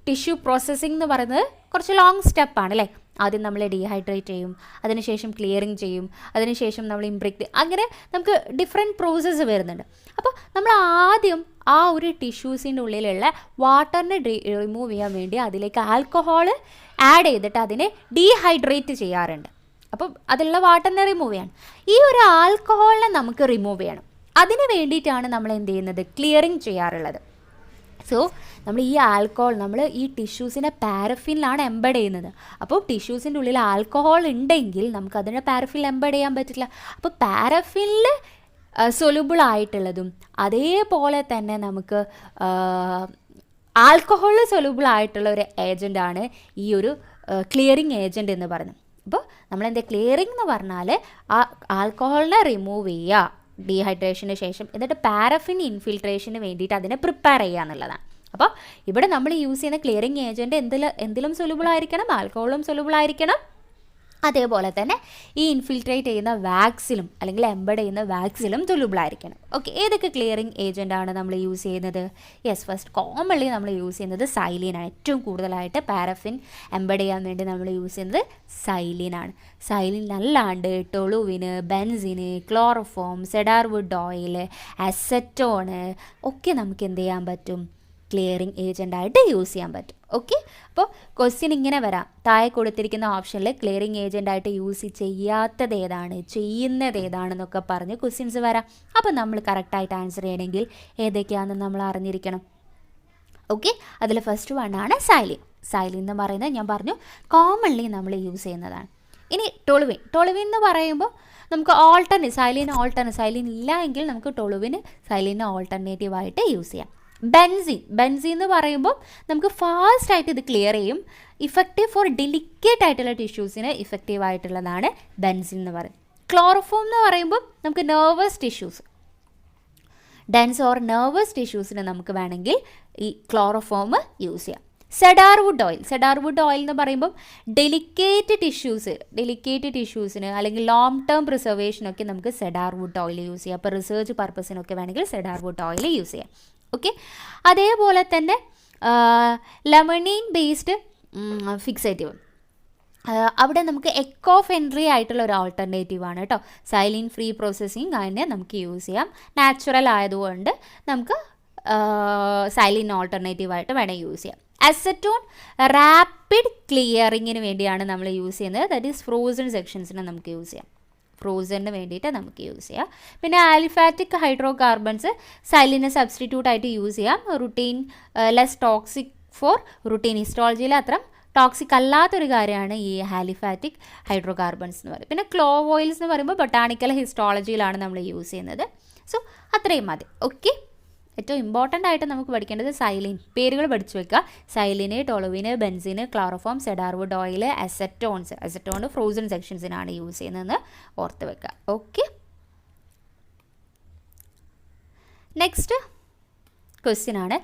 ടിഷ്യൂ പ്രോസസ്സിംഗ് എന്ന് പറയുന്നത് കുറച്ച് ലോങ് സ്റ്റെപ്പാണ് അല്ലേ. ആദ്യം നമ്മൾ ഡീഹൈഡ്രേറ്റ് ചെയ്യും, അതിനുശേഷം ക്ലിയറിങ് ചെയ്യും, അതിനുശേഷം നമ്മൾ ഇംബ്രിക്ട്, അങ്ങനെ നമുക്ക് ഡിഫറെൻറ്റ് പ്രോസസ്സ് വരുന്നുണ്ട്. അപ്പോൾ നമ്മൾ ആദ്യം ആ ഒരു ടിഷ്യൂസിൻ്റെ ഉള്ളിലുള്ള വാട്ടറിനെ റിമൂവ് ചെയ്യാൻ വേണ്ടി അതിലേക്ക് ആൽക്കഹോൾ ആഡ് ചെയ്തിട്ട് അതിനെ ഡീഹൈഡ്രേറ്റ് ചെയ്യാറുണ്ട്. അപ്പം അതിലുള്ള വാട്ടറിനെ റിമൂവ് ചെയ്യണം. ഈ ഒരു ആൽക്കഹോളിനെ നമുക്ക് റിമൂവ് ചെയ്യണം. അതിന് വേണ്ടിയിട്ടാണ് നമ്മൾ എന്ത് ചെയ്യുന്നത്? ക്ലിയറിങ് ചെയ്യാറുള്ളത്. സോ നമ്മൾ ഈ ആൽക്കഹോൾ നമ്മൾ ഈ ടിഷ്യൂസിനെ പാരഫിനിലാണ് എംബഡ് ചെയ്യുന്നത്. അപ്പോൾ ടിഷ്യൂസിൻ്റെ ഉള്ളിൽ ആൽക്കഹോൾ ഉണ്ടെങ്കിൽ നമുക്ക് അതിനെ പാരഫിനിൽ എംബഡ് ചെയ്യാൻ പറ്റില്ല. അപ്പോൾ പാരഫിനിൽ സൊല്യൂബിൾ ആയിട്ടുള്ളതും അതേപോലെ തന്നെ നമുക്ക് ആൽക്കഹോളിൽ സൊല്യൂബിൾ ആയിട്ടുള്ള ഒരു ഏജൻ്റാണ് ഈ ഒരു ക്ലിയറിങ് ഏജൻറ്റ് എന്ന് പറയുന്നത്. അപ്പോൾ നമ്മളെന്താ ക്ലിയറിങ് എന്ന് പറഞ്ഞാൽ ആ ആൽക്കഹോളിനെ റിമൂവ് ചെയ്യുക ഡീഹൈഡ്രേഷന് ശേഷം, എന്നിട്ട് പാരഫിൻ ഇൻഫിൽട്രേഷന് വേണ്ടിയിട്ട് അതിനെ പ്രിപ്പയർ ചെയ്യുക എന്നുള്ളതാണ്. അപ്പോൾ ഇവിടെ നമ്മൾ യൂസ് ചെയ്യുന്ന ക്ലിയറിംഗ് ഏജൻറ്റ് എന്തിലും സൊല്യൂബിൾ ആയിരിക്കണം? ആൽക്കഹോളും സൊല്യൂബിൾ ആയിരിക്കണം. അതേപോലെ തന്നെ ഈ ഇൻഫിൽട്രേറ്റ് ചെയ്യുന്ന വാക്സിലും അല്ലെങ്കിൽ എംബഡ് ചെയ്യുന്ന വാക്സിലും സൊല്യൂബിൾ ആയിരിക്കണം. ഓക്കെ, ഏതൊക്കെ ക്ലിയറിംഗ് ഏജൻ്റാണ് നമ്മൾ യൂസ് ചെയ്യുന്നത്? യെസ്, ഫസ്റ്റ് കോമൺലി നമ്മൾ യൂസ് ചെയ്യുന്നത് സൈലീനാണ്. ഏറ്റവും കൂടുതലായിട്ട് പാരഫിൻ എംബഡ് ചെയ്യാൻ വേണ്ടി നമ്മൾ യൂസ് ചെയ്യുന്നത് സൈലീനാണ്. സൈലീൻ അല്ലാണ്ട് ടൊളുവിന്, ബെൻസിന്, ക്ലോറോഫോം, സെഡാർവുഡ് ഓയിൽ, അസറ്റോണ് ഒക്കെ നമുക്ക് എന്ത് ചെയ്യാൻ പറ്റും? ക്ലിയറിംഗ് ഏജൻ്റായിട്ട് യൂസ് ചെയ്യാൻ പറ്റും. ഓക്കെ, അപ്പോൾ ക്വസ്റ്റ്യൻ ഇങ്ങനെ വരാം. താഴെ കൊടുത്തിരിക്കുന്ന ഓപ്ഷനിൽ ക്ലിയറിംഗ് ഏജൻ്റായിട്ട് യൂസ് ചെയ്യാത്തത് ഏതാണ്, ചെയ്യുന്നത് ഏതാണെന്നൊക്കെ പറഞ്ഞ് ക്വസ്റ്റ്യൻസ് വരാം. അപ്പോൾ നമ്മൾ കറക്റ്റായിട്ട് ആൻസർ ചെയ്യണമെങ്കിൽ ഏതൊക്കെയാണെന്ന് നമ്മൾ അറിഞ്ഞിരിക്കണം. ഓക്കെ, അതിൽ ഫസ്റ്റ് വണ്ണാണ് സൈലിൻ. സൈലിൻ എന്ന് പറയുന്നത് ഞാൻ പറഞ്ഞു കോമൺലി നമ്മൾ യൂസ് ചെയ്യുന്നതാണ്. ഇനി ടൊളുവിൻ എന്ന് പറയുമ്പോൾ നമുക്ക് സൈലിൻ ഇല്ല എങ്കിൽ നമുക്ക് സൈലിന് ഓൾട്ടർനേറ്റീവായിട്ട് യൂസ് ചെയ്യാം. ബെൻസീൻ എന്ന് പറയുമ്പോൾ നമുക്ക് ഫാസ്റ്റായിട്ട് ഇത് ക്ലിയർ ചെയ്യും. ഇഫക്റ്റീവ് ഫോർ ഡെലിക്കേറ്റ് ആയിട്ടുള്ള ടിഷ്യൂസിന് ഇഫക്റ്റീവ് ആയിട്ടുള്ളതാണ് ബെൻസീൻ എന്ന് പറയുന്നത്. ക്ലോറോഫോം എന്ന് പറയുമ്പോൾ നമുക്ക് nervous tissues, dense or nervous ടിഷ്യൂസിന് നമുക്ക് വേണമെങ്കിൽ ഈ ക്ലോറോഫോം യൂസ് ചെയ്യാം. സെഡാർവുഡ് ഓയിൽ എന്ന് പറയുമ്പം ഡെലിക്കേറ്റ് ടിഷ്യൂസിന് അല്ലെങ്കിൽ ലോങ് ടേം പ്രിസർവേഷനൊക്കെ നമുക്ക് സെഡാർവുഡ് ഓയിൽ യൂസ് ചെയ്യാം. അപ്പോൾ റിസർച്ച് പർപ്പസിനൊക്കെ വേണമെങ്കിൽ സെഡാർവുഡ് ഓയിൽ യൂസ് ചെയ്യാം. ഓക്കെ, അതേപോലെ തന്നെ ലെമണീൻ ബേസ്ഡ് ഫിക്സേറ്റീവ്, അവിടെ നമുക്ക് എക്കോഫെൻട്രി ആയിട്ടുള്ള ഒരു ആൾട്ടർനേറ്റീവാണ് കേട്ടോ. സൈലിൻ ഫ്രീ പ്രോസസ്സിങ് അതിനെ നമുക്ക് യൂസ് ചെയ്യാം. നാച്ചുറൽ ആയതുകൊണ്ട് നമുക്ക് സൈലിൻ ഓൾട്ടർനേറ്റീവായിട്ട് വേണേൽ യൂസ് ചെയ്യാം. അസറ്റോൺ റാപ്പിഡ് ക്ലിയറിങ്ങിന് വേണ്ടിയാണ് നമ്മൾ യൂസ് ചെയ്യുന്നത്. ദാറ്റ് ഈസ് ഫ്രോസൺ സെക്ഷൻസിന് നമുക്ക് യൂസ് ചെയ്യാം. ഫ്രോസണിന് വേണ്ടിയിട്ട് നമുക്ക് യൂസ് ചെയ്യാം. പിന്നെ ആലിഫാറ്റിക് ഹൈഡ്രോ കാർബൺസ് സൈലിനെ സബ്സ്റ്റിറ്റ്യൂട്ട് ആയിട്ട് യൂസ് ചെയ്യാം. Routine less toxic for routine ഹിസ്റ്റോളജിയിൽ അത്ര ടോക്സിക് അല്ലാത്തൊരു കാര്യമാണ് ഈ ആലിഫാറ്റിക് ഹൈഡ്രോ കാർബൺസ് എന്ന് പറയുന്നത്. പിന്നെ ക്ലോവ് ഓയിൽസ് എന്ന് പറയുമ്പോൾ ബൊട്ടാണിക്കൽ ഹിസ്റ്റോളജിയിലാണ് നമ്മൾ യൂസ് ചെയ്യുന്നത്. സോ അത്രയും മതി. ഓക്കെ, ഏറ്റവും ഇമ്പോർട്ടൻ്റ് ആയിട്ട് നമുക്ക് പഠിക്കേണ്ടത് സൈലിൻ. പേരുകൾ പഠിച്ചു വെക്കുക. Xylene, toluene, benzene, chloroform, cedarwood oil, acetone frozen സെക്ഷൻസിനാണ് യൂസ് ചെയ്യുന്നതെന്ന് ഓർത്ത് വെക്കുക. ഓക്കെ, നെക്സ്റ്റ് ക്വസ്റ്റ്യൻ ആണ്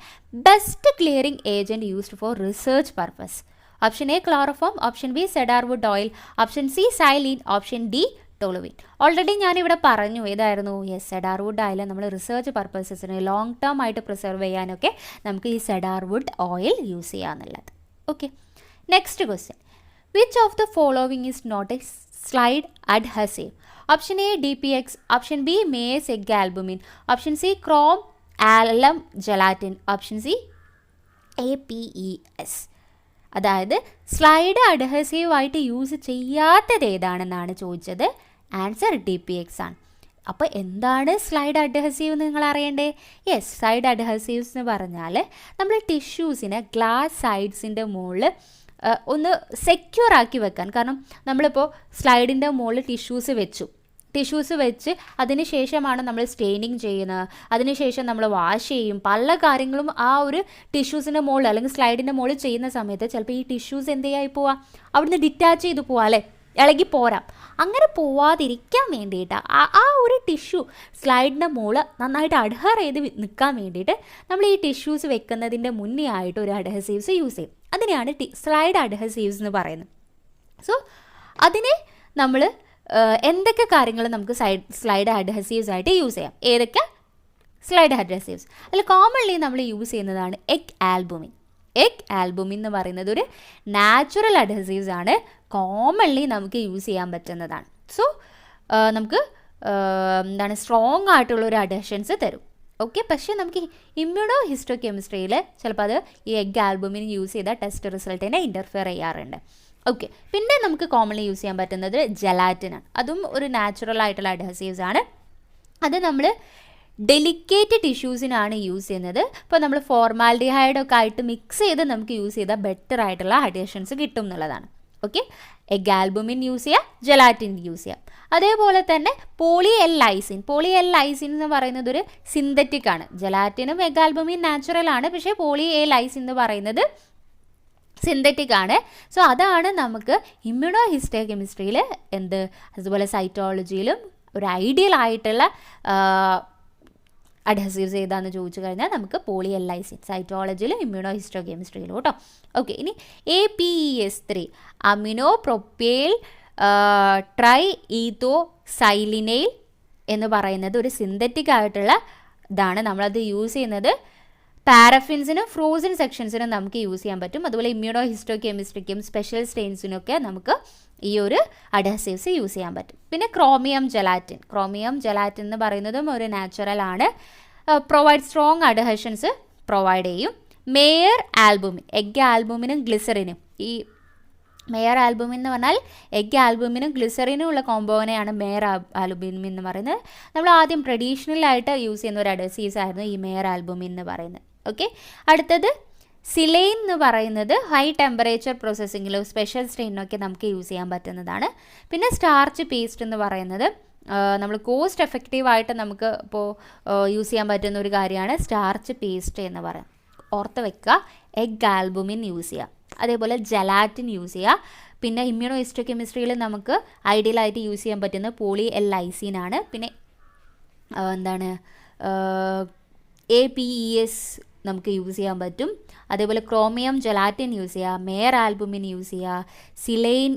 best clearing agent used for research purpose. Option A chloroform, option B cedarwood oil, option C xylene, option D toluene. Already ഞാനിവിടെ പറഞ്ഞു ഏതായിരുന്നു? Yes, cedarwood oil നമ്മൾ research പർപ്പസസിന് ലോങ് ടേം ആയിട്ട് പ്രിസർവ് ചെയ്യാനൊക്കെ നമുക്ക് ഈ സെഡാർവുഡ് ഓയിൽ യൂസ് ചെയ്യാമെന്നുള്ളത്. Okay, next question. Which of the following is not a slide adhesive? Option A DPX, option B Mayer's egg albumin, option C chrome alum gelatin, option C APES. അതായത് slide അഡ്ഹസീവായിട്ട് use ചെയ്യാത്തത് ഏതാണെന്നാണ് ചോദിച്ചത്. Answer DPX ആണ്. അപ്പോൾ എന്താണ് slide adhesive എന്ന് നിങ്ങൾ അറിയണ്ടേ? യെസ്, സ്ലൈഡ് അഡ്ഹസീവ്സ് എന്ന് പറഞ്ഞാൽ നമ്മൾ ടിഷ്യൂസിനെ ഗ്ലാസ് സൈഡ്സിൻ്റെ മുകളിൽ ഒന്ന് സെക്യൂർ ആക്കി വെക്കാൻ. കാരണം നമ്മളിപ്പോൾ സ്ലൈഡിൻ്റെ മുകളിൽ ടിഷ്യൂസ് വെച്ച് അതിന് ശേഷമാണ് നമ്മൾ സ്റ്റെയിനിങ് ചെയ്യുന്നത്. അതിനുശേഷം നമ്മൾ വാഷ് ചെയ്യും. പല കാര്യങ്ങളും ആ ഒരു ടിഷ്യൂസിൻ്റെ മുകളിൽ അല്ലെങ്കിൽ സ്ലൈഡിൻ്റെ മുകളിൽ ചെയ്യുന്ന സമയത്ത് ചിലപ്പോൾ ഈ ടിഷ്യൂസ് എന്ത് ചെയ്യായി പോവാം, അവിടുന്ന് ഡിറ്റാച്ച് ചെയ്ത് പോവാം അല്ലേ, ഇളകി പോരാം. അങ്ങനെ പോവാതിരിക്കാൻ വേണ്ടിയിട്ട് ആ ഒരു ടിഷ്യൂ സ്ലൈഡിൻ്റെ മുകളിൽ നന്നായിട്ട് അഡ്ഹർ ചെയ്ത് നിൽക്കാൻ വേണ്ടിയിട്ട് നമ്മൾ ഈ ടിഷ്യൂസ് വെക്കുന്നതിൻ്റെ മുന്നേ ആയിട്ട് ഒരു അഡ്ഹസീവ്സ് യൂസ് ചെയ്യും. അതിനെയാണ് സ്ലൈഡ് അഡ്ഹസീവ്സ് എന്ന് പറയുന്നത്. സോ അതിനെ നമ്മൾ എന്തൊക്കെ കാര്യങ്ങൾ നമുക്ക് സ്ലൈഡ് അഡ്ഹസീവ്സ് ആയിട്ട് യൂസ് ചെയ്യാം? ഏതൊക്കെ സ്ലൈഡ് അഡ്ഹസീവ്സ്? അതിൽ കോമൺലി നമ്മൾ യൂസ് ചെയ്യുന്നതാണ് എഗ് ആൽബുമിൻ. എഗ് ആൽബുമിൻ എന്ന് പറയുന്നത് ഒരു നാച്ചുറൽ അഡ്ഹസീവ്സ് ആണ്, കോമൺലി നമുക്ക് യൂസ് ചെയ്യാൻ പറ്റുന്നതാണ്. സോ നമുക്ക് എന്താണ് സ്ട്രോങ് ആയിട്ടുള്ള ഒരു അഡ്ഹഷൻസ് തരും. ഓക്കെ, പക്ഷേ നമുക്ക് ഇമ്മ്യൂണോ ഹിസ്റ്റോ കെമിസ്ട്രിയിൽ ചിലപ്പോൾ അത് ഈ എഗ് ആൽബുമിൻ യൂസ് ചെയ്ത ടെസ്റ്റ് റിസൾട്ടിനെ ഇൻ്റർഫിയർ ചെയ്യാറുണ്ട്. ഓക്കെ, പിന്നെ നമുക്ക് കോമൺലി യൂസ് ചെയ്യാൻ പറ്റുന്നത് ജെലാറ്റിനാണ്. അതും ഒരു നാച്ചുറൽ ആയിട്ടുള്ള അഡ്ഹസീവ്സ് ആണ്. അത് നമ്മൾ ഡെലിക്കേറ്റ് ടിഷ്യൂസിനാണ് യൂസ് ചെയ്യുന്നത്. ഇപ്പോൾ നമ്മൾ ഫോർമാൽഡിഹൈഡൊക്കെ ആയിട്ട് മിക്സ് ചെയ്ത് നമുക്ക് യൂസ് ചെയ്താൽ ബെറ്റർ ആയിട്ടുള്ള അഡ്ഹഷൻസ് കിട്ടും എന്നുള്ളതാണ്. ഓക്കെ, എഗ് ആൽബുമിൻ യൂസ് ചെയ്യാം, ജെലാറ്റിൻ യൂസ് ചെയ്യാം. അതേപോലെ തന്നെ പോളി എൽ ലൈസിൻ എന്ന് പറയുന്നത് ഒരു സിന്തറ്റിക് ആണ്. ജെലാറ്റിനും എഗ് ആൽബുമിൻ നാച്ചുറൽ ആണ്, പക്ഷേ പോളി എ ലൈസിൻ എന്ന് പറയുന്നത് സിന്തറ്റിക് ആണ്. സോ അതാണ് നമുക്ക് ഇമ്മ്യൂണോ ഹിസ്റ്റോ കെമിസ്ട്രിയിൽ അതുപോലെ സൈറ്റോളജിയിലും ഒരു ഐഡിയൽ ആയിട്ടുള്ള അഡ്ഹസീവ്സ് ഏതാണെന്ന് ചോദിച്ചു കഴിഞ്ഞാൽ നമുക്ക് പോളി എൽ ലൈസിൻ സൈറ്റോളജിയിലും ഇമ്മ്യൂണോ ഹിസ്റ്റോ കെമിസ്ട്രിയിലും കേട്ടോ. ഓക്കെ, ഇനി APES3 അമിനോ പ്രൊപ്പൈൽ ട്രൈ ഈത്തോ സൈലിനൈൽ എന്ന് പറയുന്നത് ഒരു സിന്തറ്റിക് ആയിട്ടുള്ള ഇതാണ്. നമ്മളത് യൂസ് ചെയ്യുന്നത് പാരഫിൻസിനും ഫ്രോസൺ സെക്ഷൻസിനും നമുക്ക് യൂസ് ചെയ്യാൻ പറ്റും. അതുപോലെ ഇമ്മ്യൂണോ ഹിസ്റ്റോ കെമിസ്ട്രിക്കും സ്പെഷ്യൽ സ്റ്റെയിൻസിനൊക്കെ നമുക്ക് ഈ ഒരു അഡ്ഹസീവ്സ് യൂസ് ചെയ്യാൻ പറ്റും. പിന്നെ ക്രോമിയം ജെലാറ്റിൻ എന്ന് പറയുന്നതും ഒരു നാച്ചുറൽ ആണ്, പ്രൊവൈഡ് സ്ട്രോങ് അഡ്ഹഷൻസ് പ്രൊവൈഡ് ചെയ്യും. മേയർ ആൽബുമിൻ, എഗ് ആൽബുമിനും ഗ്ലിസറിനും, ഈ മേയർ ആൽബുമിൻ എന്ന് പറഞ്ഞാൽ എഗ് ആൽബുമിനും ഗ്ലിസറിനും ഉള്ള കോമ്പോനെയാണ് മേയർ ആൽബുമിൻ എന്ന് പറയുന്നത്. നമ്മൾ ആദ്യം ട്രഡീഷണലായിട്ട് യൂസ് ചെയ്യുന്ന ഒരു അഡ്ഹസീവ്സ് ആയിരുന്നു ഈ മേയർ ആൽബുമിൻ എന്ന് പറയുന്നത്. ഓക്കെ, അടുത്തത് സിലൈൻ എന്ന് പറയുന്നത് ഹൈ ടെമ്പറേച്ചർ പ്രോസസ്സിങ്ങിലും സ്പെഷ്യൽ സ്ട്രെയിനൊക്കെ നമുക്ക് യൂസ് ചെയ്യാൻ പറ്റുന്നതാണ്. പിന്നെ സ്റ്റാർച്ച് പേസ്റ്റ് എന്ന് പറയുന്നത് നമ്മൾ കോസ്റ്റ് എഫക്റ്റീവായിട്ട് നമുക്ക് ഇപ്പോൾ യൂസ് ചെയ്യാൻ പറ്റുന്ന ഒരു കാര്യമാണ് സ്റ്റാർച്ച് പേസ്റ്റ് എന്ന് പറയുന്നത്. ഓർത്ത് വെക്കുക, എഗ് ആൽബുമിൻ യൂസ് ചെയ്യുക, അതേപോലെ ജെലാറ്റിൻ യൂസ് ചെയ്യുക. പിന്നെ ഇമ്മ്യൂണോ ഹിസ്റ്റോ കെമിസ്ട്രിയിൽ നമുക്ക് ഐഡിയലായിട്ട് യൂസ് ചെയ്യാൻ പറ്റുന്ന പോളി എൽ ലൈസിൻ ആണ്. പിന്നെ APES നമുക്ക് യൂസ് ചെയ്യാൻ പറ്റും. അതേപോലെ ക്രോമിയം ജെലാറ്റിൻ യൂസ് ചെയ്യുക, മേയർ ആൽബുമിൻ യൂസ് ചെയ്യുക, സിലൈൻ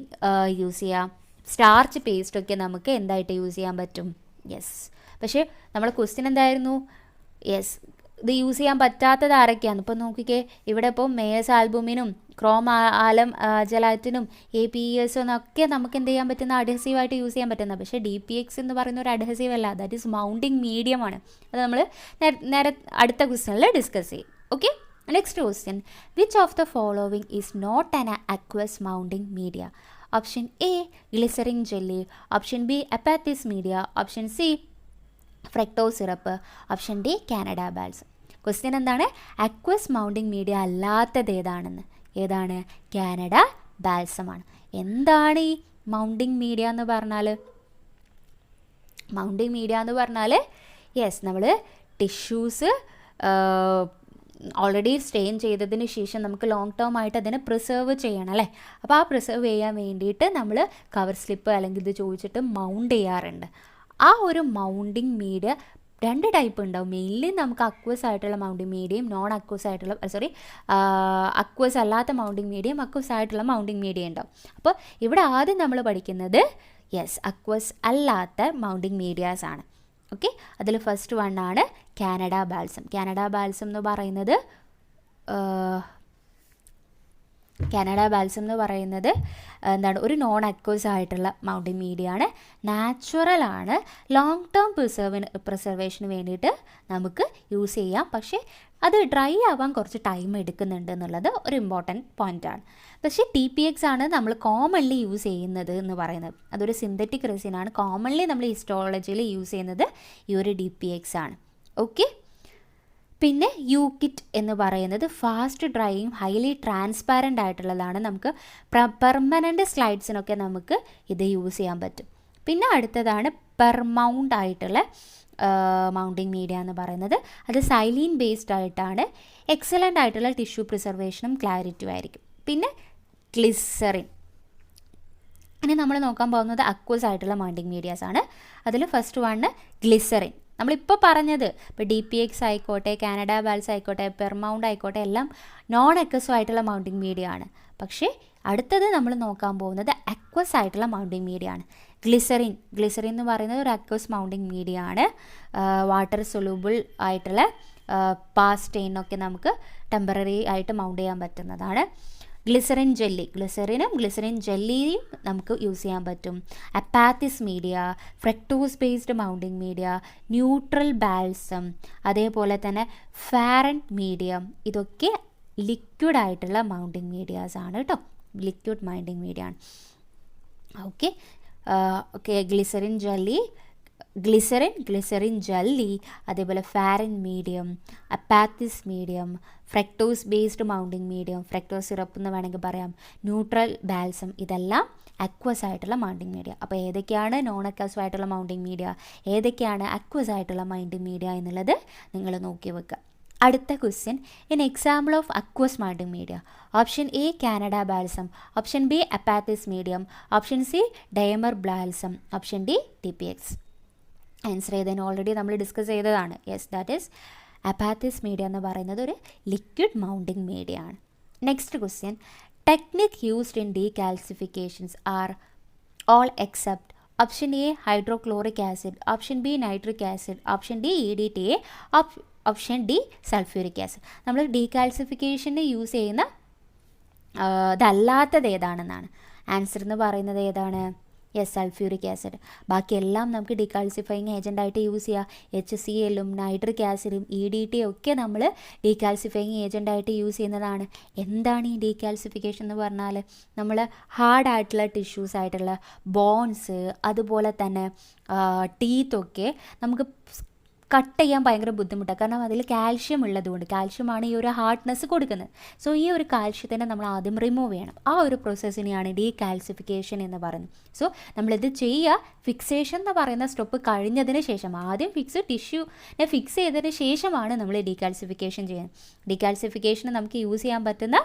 യൂസ് ചെയ്യുക, സ്റ്റാർച്ച് പേസ്റ്റൊക്കെ നമുക്ക് എന്തായിട്ട് യൂസ് ചെയ്യാൻ പറ്റും? യെസ്. പക്ഷേ നമ്മുടെ ക്വസ്റ്റ്യൻ എന്തായിരുന്നു? യെസ്, ഇത് യൂസ് ചെയ്യാൻ പറ്റാത്തത് ആരൊക്കെയാണ്? ഇപ്പോൾ നോക്കിക്കേ, ഇവിടെ ഇപ്പോൾ മേയർ ആൽബുമിനും ജെലാറ്റിനും APES എന്നൊക്കെ നമുക്ക് എന്ത് ചെയ്യാൻ പറ്റുന്ന അഡ്ഹസീവായിട്ട് യൂസ് ചെയ്യാൻ പറ്റുന്ന, പക്ഷേ DPX എന്ന് പറയുന്ന ഒരു അഡ്ഹസീവ് അല്ല, ദാറ്റ് ഈസ് മൗണ്ടിങ് മീഡിയമാണ്. അത് നമ്മൾ നേരെ അടുത്ത ക്വസ്റ്റ്യനിൽ ഡിസ്കസ് ചെയ്യും. Okay, next question, which of the following is not an aqueous mounting media? Option A glycerin jelly, option B Apathy's media, option C fructose syrup, option D Canada balsam. Question എന്താണ്? Aqueous mounting media അല്ലാത്തത് ഏതാണ്? Canada ബാൽസമാണ്. എന്താണ് ഈ mounting media എന്ന് പറഞ്ഞാൽ? Yes, നമ്മൾ tissues already stain ചെയ്തതിന് ശേഷം നമുക്ക് ലോങ് ടേം ആയിട്ട് അതിനെ പ്രിസർവ് ചെയ്യണം അല്ലേ. അപ്പോൾ ആ പ്രിസർവ് ചെയ്യാൻ വേണ്ടിയിട്ട് നമ്മൾ കവർ സ്ലിപ്പ് അല്ലെങ്കിൽ ഇത് ചോദിച്ചിട്ട് മൗണ്ട് ചെയ്യാറുണ്ട്. ആ ഒരു മൗണ്ടിങ് മീഡിയ രണ്ട് ടൈപ്പ് ഉണ്ടാവും. മെയിൻലി നമുക്ക് അക്വസ് ആയിട്ടുള്ള മൗണ്ടിങ് മീഡിയയും നോൺ അക്വസ് ആയിട്ടുള്ള അക്വസ് അല്ലാത്ത മൗണ്ടിങ് മീഡിയയും അക്വസ് ആയിട്ടുള്ള മൗണ്ടിങ് മീഡിയ ഉണ്ടാവും. അപ്പോൾ ഇവിടെ ആദ്യം നമ്മൾ പഠിക്കുന്നത് യെസ് അക്വസ് അല്ലാത്ത മൗണ്ടിങ് മീഡിയാസ് ആണ്. ഓക്കെ, അതിൽ ഫസ്റ്റ് വൺ ആണ് കാനഡ ബാൽസം. കാനഡ ബാൽസം എന്ന് പറയുന്നത് കാനഡ ബാൽസം എന്ന് പറയുന്നത് എന്താണ്, ഒരു നോൺ അക്വസ് ആയിട്ടുള്ള മൗണ്ടിങ് മീഡിയ ആണ്, നാച്ചുറലാണ്, ലോങ് ടേം പ്രിസർവേഷന് വേണ്ടിയിട്ട് നമുക്ക് യൂസ് ചെയ്യാം. പക്ഷേ അത് ഡ്രൈ ആവാൻ കുറച്ച് ടൈം എടുക്കുന്നുണ്ട് എന്നുള്ളത് ഒരു ഇമ്പോർട്ടൻറ്റ് പോയിൻ്റാണ്. പക്ഷേ TPX ആണ് നമ്മൾ കോമൺലി യൂസ് ചെയ്യുന്നത് എന്ന് പറയുന്നത്. അതൊരു സിന്തറ്റിക് റെസിനാണ്. കോമൺലി നമ്മൾ ഹിസ്റ്റോളജിയിൽ യൂസ് ചെയ്യുന്നത് ഈ ഒരു DPX ആണ്. ഓക്കെ. പിന്നെ യൂകിറ്റ് എന്ന് പറയുന്നത് ഫാസ്റ്റ് ഡ്രൈയിങ് ഹൈലി ട്രാൻസ്പാരൻ്റ് ആയിട്ടുള്ളതാണ്. നമുക്ക് പെർമനൻ്റ് സ്ലൈഡ്സിനൊക്കെ നമുക്ക് ഇത് യൂസ് ചെയ്യാൻ പറ്റും. പിന്നെ അടുത്തതാണ് പെർമൗണ്ട് ആയിട്ടുള്ള മൗണ്ടിങ് മീഡിയ എന്ന് പറയുന്നത്. അത് സൈലീൻ ബേസ്ഡ് ആയിട്ടാണ്. എക്സലൻ്റ് ആയിട്ടുള്ള ടിഷ്യൂ പ്രിസർവേഷനും ക്ലാരിറ്റിയും ആയിരിക്കും. പിന്നെ ഗ്ലിസറിൻ. ഇനി നമ്മൾ നോക്കാൻ പോകുന്നത് അക്വസ് ആയിട്ടുള്ള മൗണ്ടിങ് മീഡിയാസ് ആണ്. അതിൽ ഫസ്റ്റ് വണ് ഗ്ലിസറിൻ. നമ്മളിപ്പോൾ പറഞ്ഞത് ഇപ്പോൾ DPX ആയിക്കോട്ടെ, കാനഡ ബാൽസ് ആയിക്കോട്ടെ, പെർമൗണ്ട് ആയിക്കോട്ടെ, എല്ലാം നോൺ അക്വസ് ആയിട്ടുള്ള മൗണ്ടിങ് മീഡിയ ആണ്. പക്ഷേ അടുത്തത് നമ്മൾ നോക്കാൻ പോകുന്നത് അക്വസ് ആയിട്ടുള്ള മൗണ്ടിങ് മീഡിയ ആണ്. ഗ്ലിസറിൻ എന്ന് പറയുന്നത് ഒരു അക്വസ് മൗണ്ടിങ് മീഡിയ ആണ്. വാട്ടർ സൊല്യൂബിൾ ആയിട്ടുള്ള പാസ്റ്റെയിനൊക്കെ നമുക്ക് ടെമ്പററി ആയിട്ട് മൗണ്ട് ചെയ്യാൻ പറ്റുന്നതാണ്. ഗ്ലിസറിൻ ജെല്ലിയും നമുക്ക് യൂസ് ചെയ്യാൻ പറ്റും. Apathy's media, fructose based mounting media, neutral balsam, അതേപോലെ തന്നെ ഫാരൻറ്റ് മീഡിയം, ഇതൊക്കെ ലിക്വിഡ് ആയിട്ടുള്ള മൗണ്ടിങ് മീഡിയാസ് ആണ് കേട്ടോ. ലിക്വിഡ് മൗണ്ടിങ് മീഡിയ ആണ്. ഓക്കെ. ഗ്ലിസറിൻ ജെല്ലി, അതേപോലെ Farrant medium, Apathy's medium, fructose based mounting medium, fructose syrup എന്ന് വേണമെങ്കിൽ പറയാം, ന്യൂട്രൽ ബാൽസം, ഇതെല്ലാം അക്വസ് ആയിട്ടുള്ള മൗണ്ടിങ് മീഡിയ. അപ്പോൾ ഏതൊക്കെയാണ് നോൺ അക്വസ് ആയിട്ടുള്ള മൗണ്ടിങ് മീഡിയ, ഏതൊക്കെയാണ് അക്വസ് ആയിട്ടുള്ള മൗണ്ടിങ് മീഡിയ എന്നുള്ളത് നിങ്ങൾ നോക്കി വെക്കുക. അടുത്ത question, in example of aqueous mounting media. Option A Canada balsam, option B Apathy's medium, option C dammar balsam, option D TPX. Answer ചെയ്തതിന് ഓൾറെഡി നമ്മൾ ഡിസ്കസ് ചെയ്തതാണ്. Yes, that is Apathy's media എന്ന് പറയുന്നത് ഒരു ലിക്വിഡ് മൗണ്ടിങ് മീഡിയ ആണ്. Next question, technique used in decalcifications are all except option A hydrochloric acid, option B nitric acid, option D EDTA, option D sulphuric acid. നമ്മൾ ഡീകാൽസിഫിക്കേഷന് use ചെയ്യുന്ന ഇതല്ലാത്തത് ഏതാണെന്നാണ്. Answer എന്ന് പറയുന്നത് ഏതാണ്? Yes, sulphuric acid. ബാക്കിയെല്ലാം നമുക്ക് ഡീകാൽസിഫയിങ് ഏജൻ്റായിട്ട് use ചെയ്യാം. HCl-ഉം നൈട്രിക് ആസിഡും EDTA ഒക്കെ നമ്മൾ ഡീകാൽസിഫയിങ് ഏജൻ്റായിട്ട് യൂസ് ചെയ്യുന്നതാണ്. എന്താണ് ഈ ഡീകാൽസിഫിക്കേഷൻ എന്ന് പറഞ്ഞാൽ, നമ്മൾ ഹാർഡായിട്ടുള്ള ടിഷ്യൂസ് ആയിട്ടുള്ള ബോൺസ്, അതുപോലെ തന്നെ ടീത്തൊക്കെ നമുക്ക് കട്ട് ചെയ്യാൻ ഭയങ്കര ബുദ്ധിമുട്ടാണ്. കാരണം അതിൽ കാൽഷ്യം ഉള്ളതുകൊണ്ട്, കാൽഷ്യമാണ് ഈ ഒരു ഹാർഡ്നെസ് കൊടുക്കുന്നത്. സോ ഈ ഒരു കാൽഷ്യത്തിനെ നമ്മൾ ആദ്യം റിമൂവ് ചെയ്യണം. ആ ഒരു പ്രോസസ്സിനെയാണ് ഡീകാൽസിഫിക്കേഷൻ എന്ന് പറയുന്നത്. സോ നമ്മളിത് ചെയ്യുക ഫിക്സേഷൻ എന്ന് പറയുന്ന സ്റ്റെപ്പ് കഴിഞ്ഞതിന് ശേഷം, ആദ്യം ടിഷ്യൂനെ ഫിക്സ് ചെയ്തതിന് ശേഷമാണ് നമ്മൾ ഡീകാൽസിഫിക്കേഷൻ ചെയ്യുന്നത്. ഡീകാൽസിഫിക്കേഷന് നമുക്ക് യൂസ് ചെയ്യാൻ പറ്റുന്ന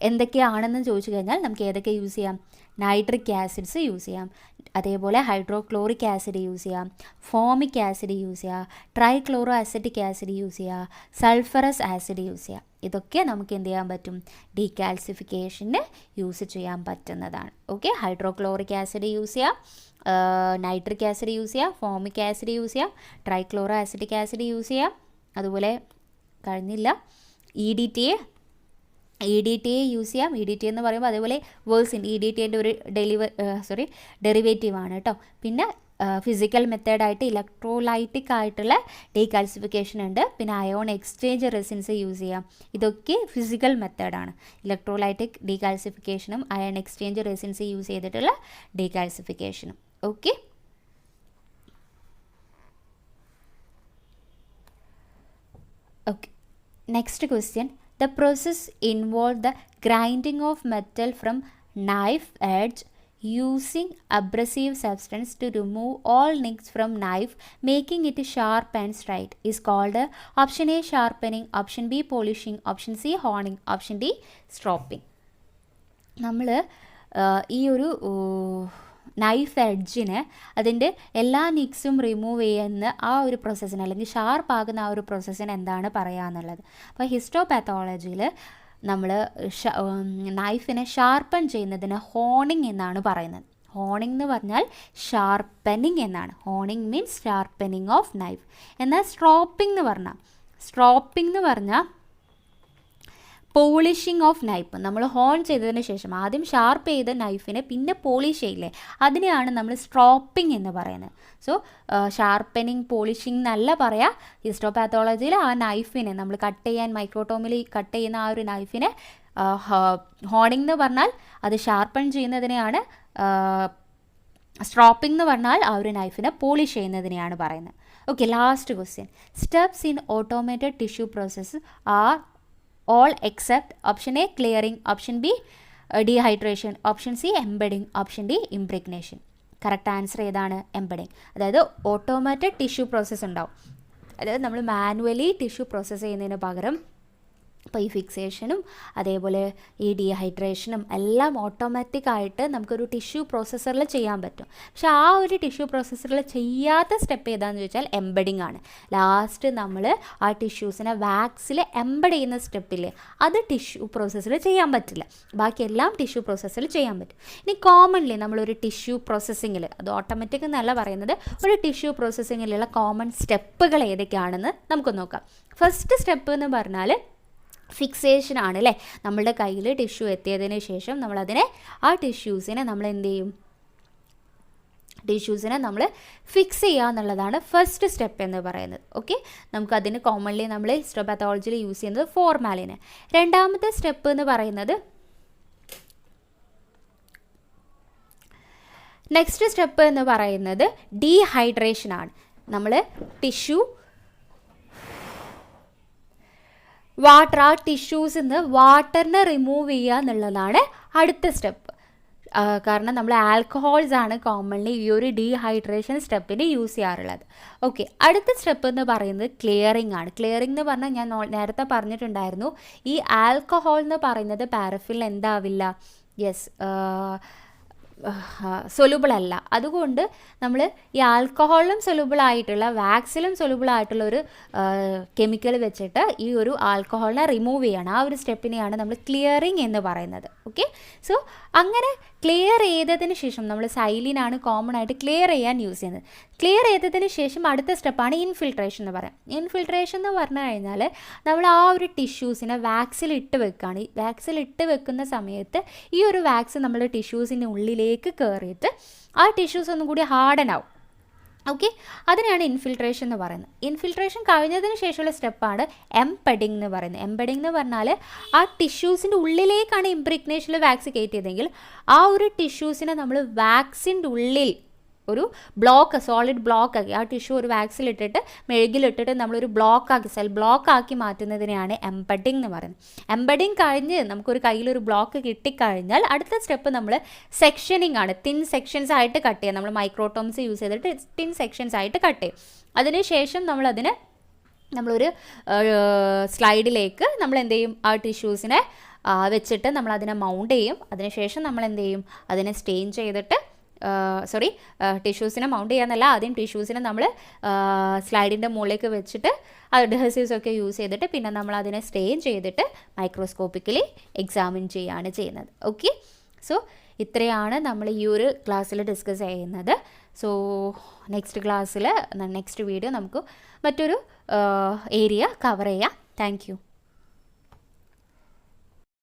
എന്തൊക്കെയാണെന്ന് ചോദിച്ചു കഴിഞ്ഞാൽ നമുക്ക് ഏതൊക്കെ യൂസ് ചെയ്യാം? നൈട്രിക് ആസിഡ്സ് യൂസ് ചെയ്യാം, അതേപോലെ ഹൈഡ്രോക്ലോറിക് ആസിഡ് യൂസ് ചെയ്യാം, ഫോമിക് ആസിഡ് യൂസ് ചെയ്യാം, ട്രൈക്ലോറോ അസറ്റിക് ആസിഡ് യൂസ് ചെയ്യാം, സൾഫറസ് ആസിഡ് യൂസ് ചെയ്യാം. ഇതൊക്കെ നമുക്ക് എന്ത് ചെയ്യാൻ പറ്റും? ഡീകാൽസിഫിക്കേഷന് യൂസ് ചെയ്യാൻ പറ്റുന്നതാണ്. ഓക്കെ, ഹൈഡ്രോക്ലോറിക് ആസിഡ് യൂസ് ചെയ്യാം, നൈട്രിക് ആസിഡ് യൂസ് ചെയ്യാം, ഫോമിക് ആസിഡ് യൂസ് ചെയ്യാം, ട്രൈക്ലോറോ അസറ്റിക് ആസിഡ് യൂസ് ചെയ്യാം, അതുപോലെ കഴിഞ്ഞില്ല EDTA യൂസ് ചെയ്യാം. EDTA എന്ന് പറയുമ്പോൾ അതേപോലെ വേഴ്സിൻ EDTൻ്റെ ഒരു ഡെറിവേറ്റീവ് ആണ് കേട്ടോ. പിന്നെ ഫിസിക്കൽ മെത്തേഡായിട്ട് ഇലക്ട്രോലൈറ്റിക് ആയിട്ടുള്ള ഡീകാൽസിഫിക്കേഷൻ ഉണ്ട്. പിന്നെ അയോൺ എക്സ്ചേഞ്ച് റെസിൻസ് യൂസ് ചെയ്യാം. ഇതൊക്കെ ഫിസിക്കൽ മെത്തേഡാണ്. ഇലക്ട്രോലൈറ്റിക് ഡീകാൽസിഫിക്കേഷനും അയോൺ എക്സ്ചേഞ്ച് റെസിൻസ് യൂസ് ചെയ്തിട്ടുള്ള ഡീകാൽസിഫിക്കേഷനും. Okay, next question, the process involved the grinding of metal from knife edge using abrasive substance to remove all nicks from knife, making it sharp and straight, is called option A sharpening, option B polishing, option C honing, option D stropping. നമ്മൾ ഈ ഒരു knife എഡ്ജിന് അതിൻ്റെ എല്ലാ നിക്സും remove ചെയ്യുന്ന ആ ഒരു പ്രോസസ്സിന്, അല്ലെങ്കിൽ ഷാർപ്പാകുന്ന ആ ഒരു പ്രോസസ്സിന് എന്താണ് പറയുക എന്നുള്ളത്. അപ്പോൾ ഹിസ്റ്റോപാത്തോളജിയിൽ നമ്മൾ നൈഫിനെ ഷാർപ്പൺ ചെയ്യുന്നതിന് ഹോണിങ് എന്നാണ് പറയുന്നത്. ഹോണിംഗ് എന്ന് പറഞ്ഞാൽ ഷാർപ്പനിങ് എന്നാണ്. Honing means sharpening of knife. എന്നാൽ സ്ട്രോപ്പിംഗ് എന്ന് പറഞ്ഞാൽ പോളിഷിങ് ഓഫ് നൈഫ്. നമ്മൾ ഹോൺ ചെയ്തതിന് ശേഷം ആദ്യം ഷാർപ്പ് ചെയ്ത നൈഫിനെ പിന്നെ പോളിഷ് ചെയ്യില്ലേ, അതിനെയാണ് നമ്മൾ സ്ട്രോപ്പിംഗ് എന്ന് പറയുന്നത്. സോ ഷാർപ്പനിങ്, പോളിഷിംഗ് എന്നല്ല പറയാം. ഹിസ്റ്റോപാത്തോളജിയിൽ ആ നൈഫിനെ നമ്മൾ കട്ട് ചെയ്യാൻ മൈക്രോടോമിൽ കട്ട് ചെയ്യുന്ന ആ ഒരു നൈഫിനെ ഹോണിംഗ് എന്ന് പറഞ്ഞാൽ അത് ഷാർപ്പൺ ചെയ്യുന്നതിനെയാണ്, സ്ട്രോപ്പിംഗ് എന്ന് പറഞ്ഞാൽ ആ ഒരു നൈഫിനെ പോളിഷ് ചെയ്യുന്നതിനെയാണ് പറയുന്നത്. Okay, last question. Steps in automated tissue process are all except option A clearing, option B dehydration, option C embedding, option D impregnation. Correct answer ഏതാണ്? എംബഡിങ്. അതായത് ഓട്ടോമാറ്റഡ് ടിഷ്യൂ പ്രോസസ്സ് ഉണ്ടാവും. അതായത് നമ്മൾ മാനുവലി ടിഷ്യൂ പ്രോസസ്സ് ചെയ്യുന്നതിന് പകരം അപ്പോൾ ഈ ഫിക്സേഷനും അതേപോലെ ഈ ഡീഹൈഡ്രേഷനും എല്ലാം ഓട്ടോമാറ്റിക്കായിട്ട് നമുക്കൊരു ടിഷ്യൂ പ്രോസസ്സറിൽ ചെയ്യാൻ പറ്റും. പക്ഷേ ആ ഒരു ടിഷ്യൂ പ്രോസസ്സറിൽ ചെയ്യാത്ത സ്റ്റെപ്പ് ഏതാണെന്ന് ചോദിച്ചാൽ എംബഡിങ് ആണ്. ലാസ്റ്റ് നമ്മൾ ആ ടിഷ്യൂസിനെ വാക്സിൽ എംബഡ് ചെയ്യുന്ന സ്റ്റെപ്പില്ലേ, അത് ടിഷ്യൂ പ്രോസസ്സിൽ ചെയ്യാൻ പറ്റില്ല. ബാക്കിയെല്ലാം ടിഷ്യൂ പ്രോസസ്സിൽ ചെയ്യാൻ പറ്റും. ഇനി കോമൺലി നമ്മളൊരു ടിഷ്യൂ പ്രോസസ്സിങ്ങിൽ, അത് ഓട്ടോമാറ്റിക് എന്നല്ല പറയുന്നത്, ഒരു ടിഷ്യൂ പ്രോസസ്സിങ്ങിലുള്ള കോമൺ സ്റ്റെപ്പുകൾ ഏതൊക്കെയാണെന്ന് നമുക്ക് നോക്കാം. ഫസ്റ്റ് സ്റ്റെപ്പ് എന്ന് പറഞ്ഞാൽ ഫിക്സേഷൻ ആണ് അല്ലേ. നമ്മളുടെ കയ്യിൽ ടിഷ്യൂ എത്തിയതിന് ശേഷം നമ്മളതിനെ ആ ടിഷ്യൂസിനെ നമ്മൾ എന്ത് ചെയ്യും, ടിഷ്യൂസിനെ നമ്മൾ ഫിക്സ് ചെയ്യുക എന്നുള്ളതാണ് ഫസ്റ്റ് സ്റ്റെപ്പ് എന്ന് പറയുന്നത്. ഓക്കെ, നമുക്കതിന് കോമൺലി നമ്മൾ ഹിസ്റ്റോപാത്തോളജിയിൽ യൂസ് ചെയ്യുന്നത് ഫോർമാലിന്. രണ്ടാമത്തെ സ്റ്റെപ്പ് എന്ന് പറയുന്നത്, നെക്സ്റ്റ് സ്റ്റെപ്പ് എന്ന് പറയുന്നത് ഡീഹൈഡ്രേഷൻ ആണ്. നമ്മൾ ടിഷ്യൂ വാട്ടർ, ആ ടിഷ്യൂസിൽ നിന്ന് വാട്ടറിനെ റിമൂവ് ചെയ്യുക എന്നുള്ളതാണ് അടുത്ത സ്റ്റെപ്പ്. കാരണം നമ്മൾ ആൽക്കഹോൾസ് ആണ് കോമൺലി ഈ ഒരു ഡീഹൈഡ്രേഷൻ സ്റ്റെപ്പിന് യൂസ് ചെയ്യാറുള്ളത്. ഓക്കെ, അടുത്ത സ്റ്റെപ്പ് എന്ന് പറയുന്നത് ക്ലിയറിംഗ് ആണ്. ക്ലിയറിംഗ് എന്ന് പറഞ്ഞാൽ ഞാൻ നേരത്തെ പറഞ്ഞിട്ടുണ്ടായിരുന്നു, ഈ ആൽക്കഹോൾ എന്ന് പറയുന്നത് പാരഫിൻ എന്താവില്ല, യെസ് സൊല്യൂബിൾ അല്ല. അതുകൊണ്ട് നമ്മൾ ഈ ആൽക്കഹോളിലും സൊല്യൂബിൾ ആയിട്ടുള്ള, വാക്സിലും സൊല്യൂബിൾ ആയിട്ടുള്ള ഒരു കെമിക്കൽ വെച്ചിട്ട് ഈ ഒരു ആൽക്കഹോളിനെ റിമൂവ് ചെയ്യണം. ആ ഒരു സ്റ്റെപ്പിനെയാണ് നമ്മൾ ക്ലിയറിങ് എന്ന് പറയുന്നത്. ഓക്കെ, സോ അങ്ങനെ ക്ലിയർ ചെയ്തതിന് ശേഷം നമ്മൾ സൈലിനാണ് കോമൺ ആയിട്ട് ക്ലിയർ ചെയ്യാൻ യൂസ് ചെയ്യുന്നത്. ക്ലിയർ ചെയ്തതിന് ശേഷം അടുത്ത സ്റ്റെപ്പാണ് ഇൻഫിൽട്രേഷൻ എന്ന് പറയാം. ഇൻഫിൽട്രേഷൻ എന്ന് പറഞ്ഞു കഴിഞ്ഞാൽ നമ്മൾ ആ ഒരു ടിഷ്യൂസിനെ വാക്സിൽ ഇട്ട് വെക്കുകയാണ്. ഈ വാക്സിൽ ഇട്ട് വെക്കുന്ന സമയത്ത് ഈ ഒരു വാക്സ് നമ്മുടെ ടിഷ്യൂസിൻ്റെ ഉള്ളിലേക്ക് കയറിയിട്ട് ആ ടിഷ്യൂസ് ഒന്നും കൂടി ഹാർഡൻ ആവും. ഓക്കെ, അതിനെയാണ് ഇൻഫിൽട്രേഷൻ എന്ന് പറയുന്നത്. ഇൻഫിൽട്രേഷൻ കഴിഞ്ഞതിന് ശേഷമുള്ള സ്റ്റെപ്പാണ് എംബഡിങ് എന്ന് പറയുന്നത്. എംബഡിങ് എന്ന് പറഞ്ഞാൽ ആ ടിഷ്യൂസിൻ്റെ ഉള്ളിലേക്കാണ് ഇംപ്രിഗ്നേഷനിൽ വാക്സ് കയറ്റിയതെങ്കിൽ ആ ഒരു ടിഷ്യൂസിനെ നമ്മൾ വാക്സിൻ്റെ ഉള്ളിൽ ഒരു ബ്ലോക്ക്, സോളിഡ് ബ്ലോക്ക് ആക്കി, ആ ടിഷ്യൂ ഒരു വാക്സിലിട്ടിട്ട് മെഴുകിലിട്ടിട്ട് നമ്മളൊരു ബ്ലോക്കാക്കി, സെൽ ബ്ലോക്കാക്കി മാറ്റുന്നതിനെയാണ് എംബഡിങ് എന്ന് പറയുന്നത്. എംബഡിങ് കഴിഞ്ഞ് നമുക്കൊരു കയ്യിലൊരു ബ്ലോക്ക് കിട്ടിക്കഴിഞ്ഞാൽ അടുത്ത സ്റ്റെപ്പ് നമ്മൾ സെക്ഷനിങ് ആണ്. തിൻ സെക്ഷൻസ് ആയിട്ട് കട്ട് ചെയ്യുക. നമ്മൾ മൈക്രോടോംസ് യൂസ് ചെയ്തിട്ട് തിൻ സെക്ഷൻസ് ആയിട്ട് കട്ട് ചെയ്യും. അതിനുശേഷം നമ്മളൊരു സ്ലൈഡിലേക്ക് നമ്മൾ എന്ത് ചെയ്യും, ആ ടിഷ്യൂസിനെ വെച്ചിട്ട് നമ്മളതിനെ മൗണ്ട് ചെയ്യും. അതിനുശേഷം നമ്മൾ എന്ത് ചെയ്യും, അതിനെ സ്റ്റെയിൻ ചെയ്തിട്ട് ടിഷ്യൂസിനെ മൗണ്ട് ചെയ്യാന്നല്ല, ആദ്യം ടിഷ്യൂസിനെ നമ്മൾ സ്ലൈഡിൻ്റെ മുകളിലേക്ക് വെച്ചിട്ട് അഡ്ഹസീവ്സ് ഒക്കെ യൂസ് ചെയ്തിട്ട് പിന്നെ നമ്മൾ അതിനെ സ്റ്റെയിൻ ചെയ്തിട്ട് മൈക്രോസ്കോപ്പിക്കലി എക്സാമിൻ ചെയ്യുകയാണ് ചെയ്യുന്നത്. ഓക്കെ, സോ ഇത്രയാണ് നമ്മൾ ഈ ഒരു ക്ലാസ്സിൽ ഡിസ്കസ് ചെയ്യുന്നത്. സോ നെക്സ്റ്റ് വീഡിയോ നമുക്ക് മറ്റൊരു ഏരിയ കവർ ചെയ്യാം. Thank you.